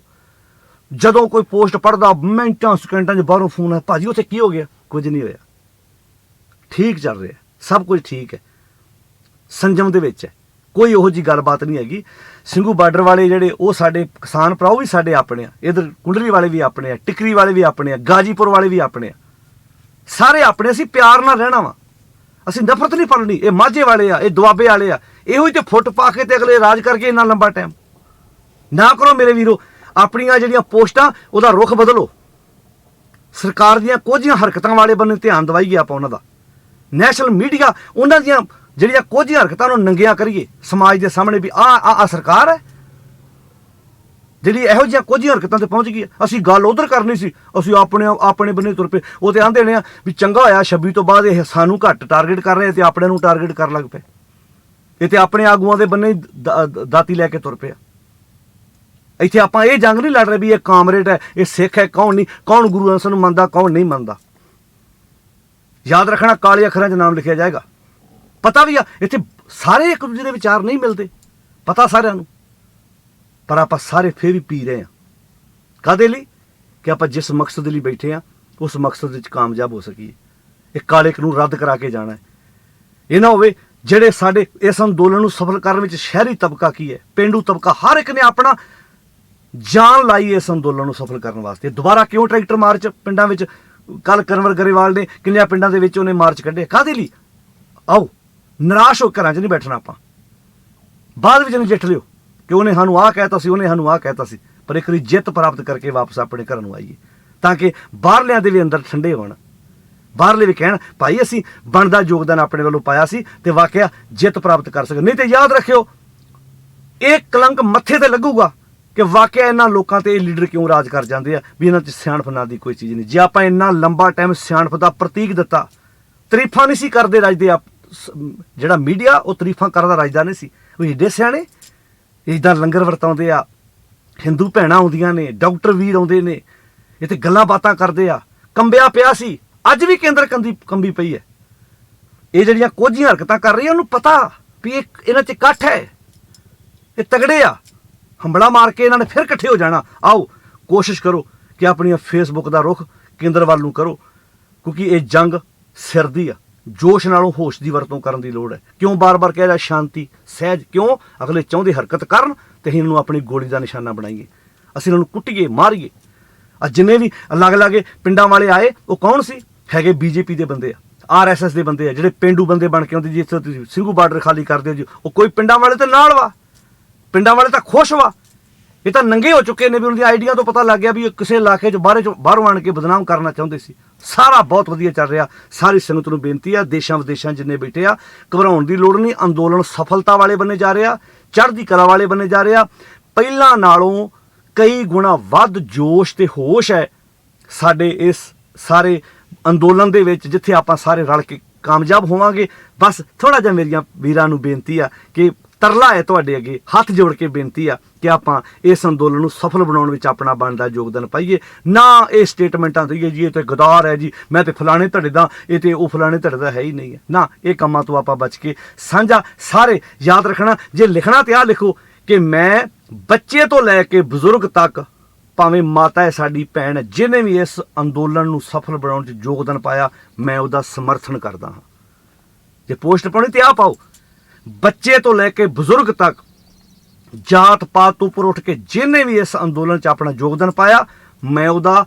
ਜਦੋਂ ਕੋਈ ਪੋਸਟ ਪੜ੍ਹਦਾ ਮਿੰਟਾਂ ਸਕਿੰਟਾਂ 'ਚ ਬਾਹਰੋਂ ਫੋਨ ਹੈ, ਭਾਜੀ ਉੱਥੇ ਕੀ ਹੋ ਗਿਆ, ਕੁਝ ਨਹੀਂ ਹੋਇਆ, ठीक चल रहा है, सब कुछ ठीक है, संजम दे विच है, कोई ओहो जी गलबात नहीं हैगी। ਸਿੰਘੂ बार्डर वाले ਜਿਹੜੇ ਉਹ ਸਾਡੇ किसान भरा भी साडे अपने आ, इधर कुंडली वाले भी अपने आ, टिकरी वाले भी अपने आ, गाजीपुर वाले भी अपने आ, सारे अपने। असीं प्यार नाल रहना वा, असीं नफरत नहीं पालनी। ये माझे वाले आ, ये दुआबे वाले आ, इहो ही ते फुट पा के ते अगले राज करके इन्ना लंबा टाइम ना करो मेरे वीरो। अपनियां ਜਿਹੜੀਆਂ पोस्टां ਉਹਦਾ रुख बदलो, सरकार ਦੀਆਂ ਕੁਝ हरकतां वाले बन्ने ध्यान दवाईए ਆਪਾਂ ਉਹਨਾਂ ਦਾ। नैशनल मीडिया उन्हां दियां ਜਿਹੜੀਆਂ ਕੁਝ हरकतां ਨੂੰ ਨੰਗੀਆਂ ਕਰੀਏ समाज के सामने भी आ सरकार है ਜਿਹੜੀ ਇਹੋ ਜਿਹੀਆਂ ਕੁਝ हरकतां ਤੇ पहुँच गई। ਅਸੀਂ ਗੱਲ उधर करनी सी, ਅਸੀਂ ਆਪਣੇ ਬੰਨੇ तुर पे। ਉਹ ਤੇ ਆਂਦੇ ਨੇ भी चंगा होया 26 ਤੋਂ ਬਾਅਦ ਇਹ ਸਾਨੂੰ ਘੱਟ टारगेट कर रहे ते ਆਪਣੇ ਨੂੰ टारगेट कर लग पे। ਇਹ ਤੇ ਆਪਣੇ ਆਗੂਆਂ ਦੇ ਬੰਨੇ ਦਾਤੀ ਲੈ ਕੇ ਤੁਰ ਪਿਆ। ਇੱਥੇ ਆਪਾਂ ਇਹ ਜੰਗ ਨਹੀਂ ਲੜ ਰਹੇ ਵੀ ਇਹ ਕਾਮਰੇਡ है, ਇਹ सिख है, कौन नहीं, कौन गुरु ग्रंथ ਸਾਹਿਬ ਨੂੰ ਮੰਨਦਾ, कौन नहीं ਮੰਨਦਾ। याद रखना काले अखरां 'ਚ नाम लिखिया जाएगा। पता भी आ इत्थे सारे एक दूजे के विचार नहीं मिलते, पता सारिਆਂ ਨੂੰ, पर आप सारे फिर भी पी रहे हैं। काहदे लई कि आप जिस मकसद लई बैठे हैं उस मकसद विच कामयाब हो सकीए। एक काले कानून रद्द करा के जाना है। ये ना होवे ਜਿਹੜੇ ਸਾਡੇ इस अंदोलन ਨੂੰ सफल करने ਵਿੱਚ शहरी तबका की है, पेंडू तबका, हर एक ने अपना जान लाई इस अंदोलन ਨੂੰ सफल करने वास्ते। दोबारा क्यों ट्रैक्टर मार्च पिंडां ਵਿੱਚ कल कन्वर गरेवाल ने किन्नियां पिंडां दे विच उहने मार्च कढे, काहदे लई? आओ निराश हो घरां 'च नहीं बैठना, आपां बाद विच नजिठ लिओ कि उहने सानूं आ कहता सी, उहने सानूं आ कहता सी, पर एक वारी जित प्राप्त करके वापस अपने घरां नूं आईए ताकि बाहरलियां दे भी अंदर ठंडे होण, बाहरले भी कहण भाई असीं बनदा योगदान अपने वालों पाया सी ते वाकया जित प्राप्त कर सके। नहीं तो याद रखियो एक कलंक मत्थे ते लगूगा कि वाकया इन्हां लोकां ते लीडर क्यों राज कर जाते हैं भी इन्हां 'च सियाणप नां दी कोई चीज़ नहीं। जे आपां इन्ना लंबा टाइम सियाणप दा प्रतीक दिता, तरीफां नहीं सी करदे रजदे, जिहड़ा मीडिया वो तरीफां करदा रजदा नहीं सी। वो एडे सियाणे इदां लंगर वरताउंदे आ, हिंदू भैणां आउंदियां ने, डॉक्टर वीर आउंदे ने, ये ते गल्लां बातां करदे आ। कंबिया पिया सी, अज भी केंद्र कंबी पई है। ये जिहड़ियां कुछ हरकतां कर रही उन्होंने पता भी इन्हां 'च इकट्ठ है, ये तगड़े आ, हमला मार के इन्होंने फिर इकट्ठे हो जाना। आओ कोशिश करो कि अपनी फेसबुक का रुख केंद्र वाल नूं करो, क्योंकि ये जंग सिर दी आ। जोश नालों होश की वरतों करने की लोड़ है। क्यों बार बार कह रहा शांति सहज, क्यों अगले चाहते हरकत करन तो इन्होंने अपनी गोली का निशाना बनाइए, असीं इन्होंने कुट्टीए मारीए। जिन्हें भी अलग अलग पिंडां वाले आए वो कौन सी है, बीजेपी के बंदे आ, RSS के बंदे आ, जिहड़े पेंडू बंदे बन के आउंदे जी इत्थे तुसीं ਸਿੰਘੂ बार्डर खाली कर दिओ जी, वो कोई पिंडां वाले तो नाल वा, पिंडां वाले तो खुश वा। ये तो नंगे हो चुके हैं भी उनकी आइडिया तो पता लग गया भी किसी इलाके बाहरों आण के बदनाम करना चाहते सी। सारा बहुत वधिया चल रहा। सारी संगत नूं बेनती आ, देशां विदेशां जिन्ने बैठे आ, घबराउण दी लोड़ नहीं। अंदोलन सफलता वाले बने जा रहा, चढ़दी कला वाले बने जा रहा। पहिलां नालों कई गुणा वध जोश ते होश है साडे इस सारे अंदोलन दे विच, जिथे आपां सारे रल के कामयाब होवांगे। बस थोड़ा जिहा मेरियां वीरां नूं बेनती आ कि तरला है तुहाडे अगे हथ जोड़ के बेनती आ कि आपां इस अंदोलन नूं सफल बनाउण विच अपना बनदा योगदान पाईए। ना ये स्टेटमेंटां दईए जी ये तो गदार है जी, मैं तो फलाने धड़े दा, ये तो वो फलाने धड़े दा है ही नहीं है। ना ये कामां तो आपां बच के साझा सारे याद रखना। जे लिखना तो आ लिखो, ਕਿ ਮੈਂ ਬੱਚੇ ਤੋਂ ਲੈ ਕੇ ਬਜ਼ੁਰਗ ਤੱਕ, ਭਾਵੇਂ ਮਾਤਾ ਹੈ ਸਾਡੀ ਭੈਣ ਹੈ, ਜਿਹਨੇ ਵੀ ਇਸ ਅੰਦੋਲਨ ਨੂੰ ਸਫਲ ਬਣਾਉਣ 'ਚ ਯੋਗਦਾਨ ਪਾਇਆ, ਮੈਂ ਉਹਦਾ ਸਮਰਥਨ ਕਰਦਾ ਹਾਂ। ਜੇ ਪੋਸਟ ਪਾਉਣੀ ਤੇ ਆ ਪਾਓ, ਬੱਚੇ ਤੋਂ ਲੈ ਕੇ ਬਜ਼ੁਰਗ ਤੱਕ, ਜਾਤ ਪਾਤ ਤੋਂ ਉੱਪਰ ਉੱਠ ਕੇ ਜਿਹਨੇ ਵੀ ਇਸ ਅੰਦੋਲਨ 'ਚ ਆਪਣਾ ਯੋਗਦਾਨ ਪਾਇਆ, ਮੈਂ ਉਹਦਾ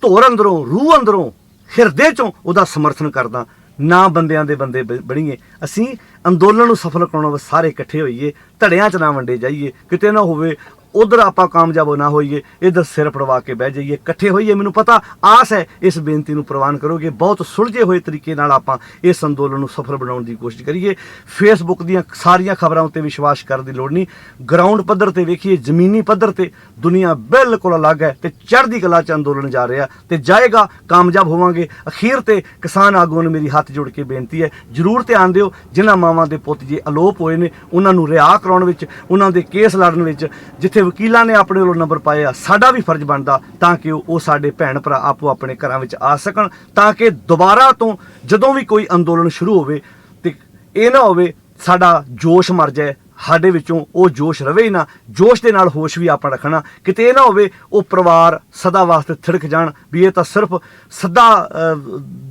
ਧੌਰ ਅੰਦਰੋਂ, ਰੂਹ ਅੰਦਰੋਂ, ਹਿਰਦੇ 'ਚੋਂ ਉਹਦਾ ਸਮਰਥਨ ਕਰਦਾ। ਨਾ ਬੰਦਿਆਂ ਦੇ ਬੰਦੇ ਬਣੀਏ, ਅਸੀਂ ਅੰਦੋਲਨ ਨੂੰ ਸਫਲ ਕਰਾਉਣ ਵਾਸਤੇ ਸਾਰੇ ਇਕੱਠੇ ਹੋਈਏ, ਧੜਿਆਂ 'ਚ ਨਾ ਵੰਡੇ ਜਾਈਏ। ਕਿਤੇ ਨਾ ਹੋਵੇ ਉਧਰ ਆਪਾਂ ਕਾਮਯਾਬ ਨਾ ਹੋਈਏ, ਇੱਧਰ ਸਿਰ ਫੜਵਾ ਕੇ ਬਹਿ ਜਾਈਏ। ਇਕੱਠੇ ਹੋਈਏ। ਮੈਨੂੰ ਪਤਾ, ਆਸ ਹੈ ਇਸ ਬੇਨਤੀ ਨੂੰ ਪ੍ਰਵਾਨ ਕਰੋਗੇ। ਬਹੁਤ ਸੁਲਝੇ ਹੋਏ ਤਰੀਕੇ ਨਾਲ ਆਪਾਂ ਇਸ ਅੰਦੋਲਨ ਨੂੰ ਸਫਲ ਬਣਾਉਣ ਦੀ ਕੋਸ਼ਿਸ਼ ਕਰੀਏ। ਫੇਸਬੁੱਕ ਦੀਆਂ ਸਾਰੀਆਂ ਖਬਰਾਂ ਉੱਤੇ ਵਿਸ਼ਵਾਸ ਕਰਨ ਦੀ ਲੋੜ ਨਹੀਂ। ਗਰਾਊਂਡ ਪੱਧਰ ਤੇ ਵੇਖੀਏ, ਜ਼ਮੀਨੀ ਪੱਧਰ ਤੇ ਦੁਨੀਆ ਬਿਲਕੁਲ ਅਲੱਗ ਹੈ ਤੇ ਚੜ੍ਹਦੀ ਕਲਾ 'ਚ ਅੰਦੋਲਨ ਜਾ ਰਿਹਾ ਤੇ ਜਾਏਗਾ। ਕਾਮਯਾਬ ਹੋਵਾਂਗੇ। ਅਖੀਰ ਤੇ ਕਿਸਾਨ ਆਗੂਆਂ ਨੂੰ ਮੇਰੀ ਹੱਥ ਜੋੜ ਕੇ ਬੇਨਤੀ ਹੈ, ਜ਼ਰੂਰ ਧਿਆਨ ਦਿਓ। ਜਿਨ੍ਹਾਂ ਮਾਵਾਂ ਦੇ ਪੁੱਤ ਜੇ ਅਲੋਪ ਹੋਏ ਨੇ, ਉਹਨਾਂ ਨੂੰ ਰਿਹਾ ਕਰਾਉਣ ਵਿੱਚ, ਉਹਨਾਂ ਦੇ ਕੇਸ ਲੜਨ ਵਿੱਚ, ਜਿੱਥੇ ਵਕੀਲਾਂ ਨੇ ਆਪਣੇ ਵੱਲੋਂ ਨੰਬਰ ਪਾਏ ਆ, ਸਾਡਾ ਵੀ ਫਰਜ਼ ਬਣਦਾ ਤਾਂ ਕਿ ਉਹ ਸਾਡੇ ਭੈਣ ਭਰਾ ਆਪੋ ਆਪਣੇ ਘਰਾਂ ਵਿੱਚ ਆ ਸਕਣ, ਤਾਂ ਕਿ ਦੁਬਾਰਾ ਤੋਂ ਜਦੋਂ ਵੀ ਕੋਈ ਅੰਦੋਲਨ ਸ਼ੁਰੂ ਹੋਵੇ ਤੇ ਇਹ ਨਾ ਹੋਵੇ ਸਾਡਾ ਜੋਸ਼ ਮਰ ਜਾਏ, ਸਾਡੇ ਵਿੱਚੋਂ ਉਹ ਜੋਸ਼ ਰਵੇ ਹੀ ਨਾ। ਜੋਸ਼ ਦੇ ਨਾਲ ਹੋਸ਼ ਵੀ ਆਪਾਂ ਰੱਖਣਾ। ਕਿਤੇ ਇਹ ਨਾ ਹੋਵੇ ਉਹ ਪਰਿਵਾਰ ਸਦਾ ਵਾਸਤੇ ਥਿੜਕ ਜਾਣ ਵੀ ਇਹ ਤਾਂ ਸਿਰਫ ਸਦਾ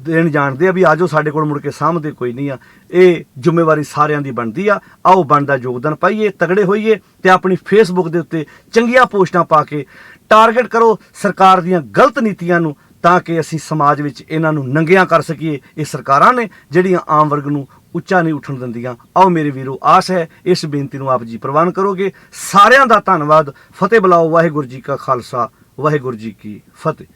ਦੇਣ ਜਾਣਦੇ ਆ ਵੀ ਆਜੋ ਸਾਡੇ ਕੋਲ, ਮੁੜ ਕੇ ਸਾਂਭਦੇ ਕੋਈ ਨਹੀਂ ਆ। ਇਹ ਜ਼ਿੰਮੇਵਾਰੀ ਸਾਰਿਆਂ ਦੀ ਬਣਦੀ ਆ। ਆਓ ਬਣਦਾ ਯੋਗਦਾਨ ਪਾਈਏ, ਤਗੜੇ ਹੋਈਏ ਤੇ ਆਪਣੀ ਫੇਸਬੁੱਕ ਦੇ ਉੱਤੇ ਚੰਗੀਆਂ ਪੋਸਟਾਂ ਪਾ ਕੇ ਟਾਰਗੇਟ ਕਰੋ ਸਰਕਾਰ ਦੀਆਂ ਗਲਤ ਨੀਤੀਆਂ ਨੂੰ, ਤਾਂ ਕਿ ਅਸੀਂ ਸਮਾਜ ਵਿੱਚ ਇਹਨਾਂ ਨੂੰ ਨੰਗਿਆਂ ਕਰ ਸਕੀਏ। ਇਹ ਸਰਕਾਰਾਂ ਨੇ ਜਿਹੜੀਆਂ ਆਮ ਵਰਗ ਨੂੰ ਉੱਚਾ ਨਹੀਂ ਉੱਠਣ ਦਿੰਦੀਆਂ। ਆਓ ਮੇਰੇ ਵੀਰੋ, ਆਸ ਹੈ ਇਸ ਬੇਨਤੀ ਨੂੰ ਆਪ ਜੀ ਪ੍ਰਵਾਨ ਕਰੋਗੇ। ਸਾਰਿਆਂ ਦਾ ਧੰਨਵਾਦ। ਫਤਿਹ ਬੁਲਾਓ। ਵਾਹਿਗੁਰੂ ਜੀ ਕਾ ਖਾਲਸਾ, ਵਾਹਿਗੁਰੂ ਜੀ ਕੀ ਫਤਿਹ।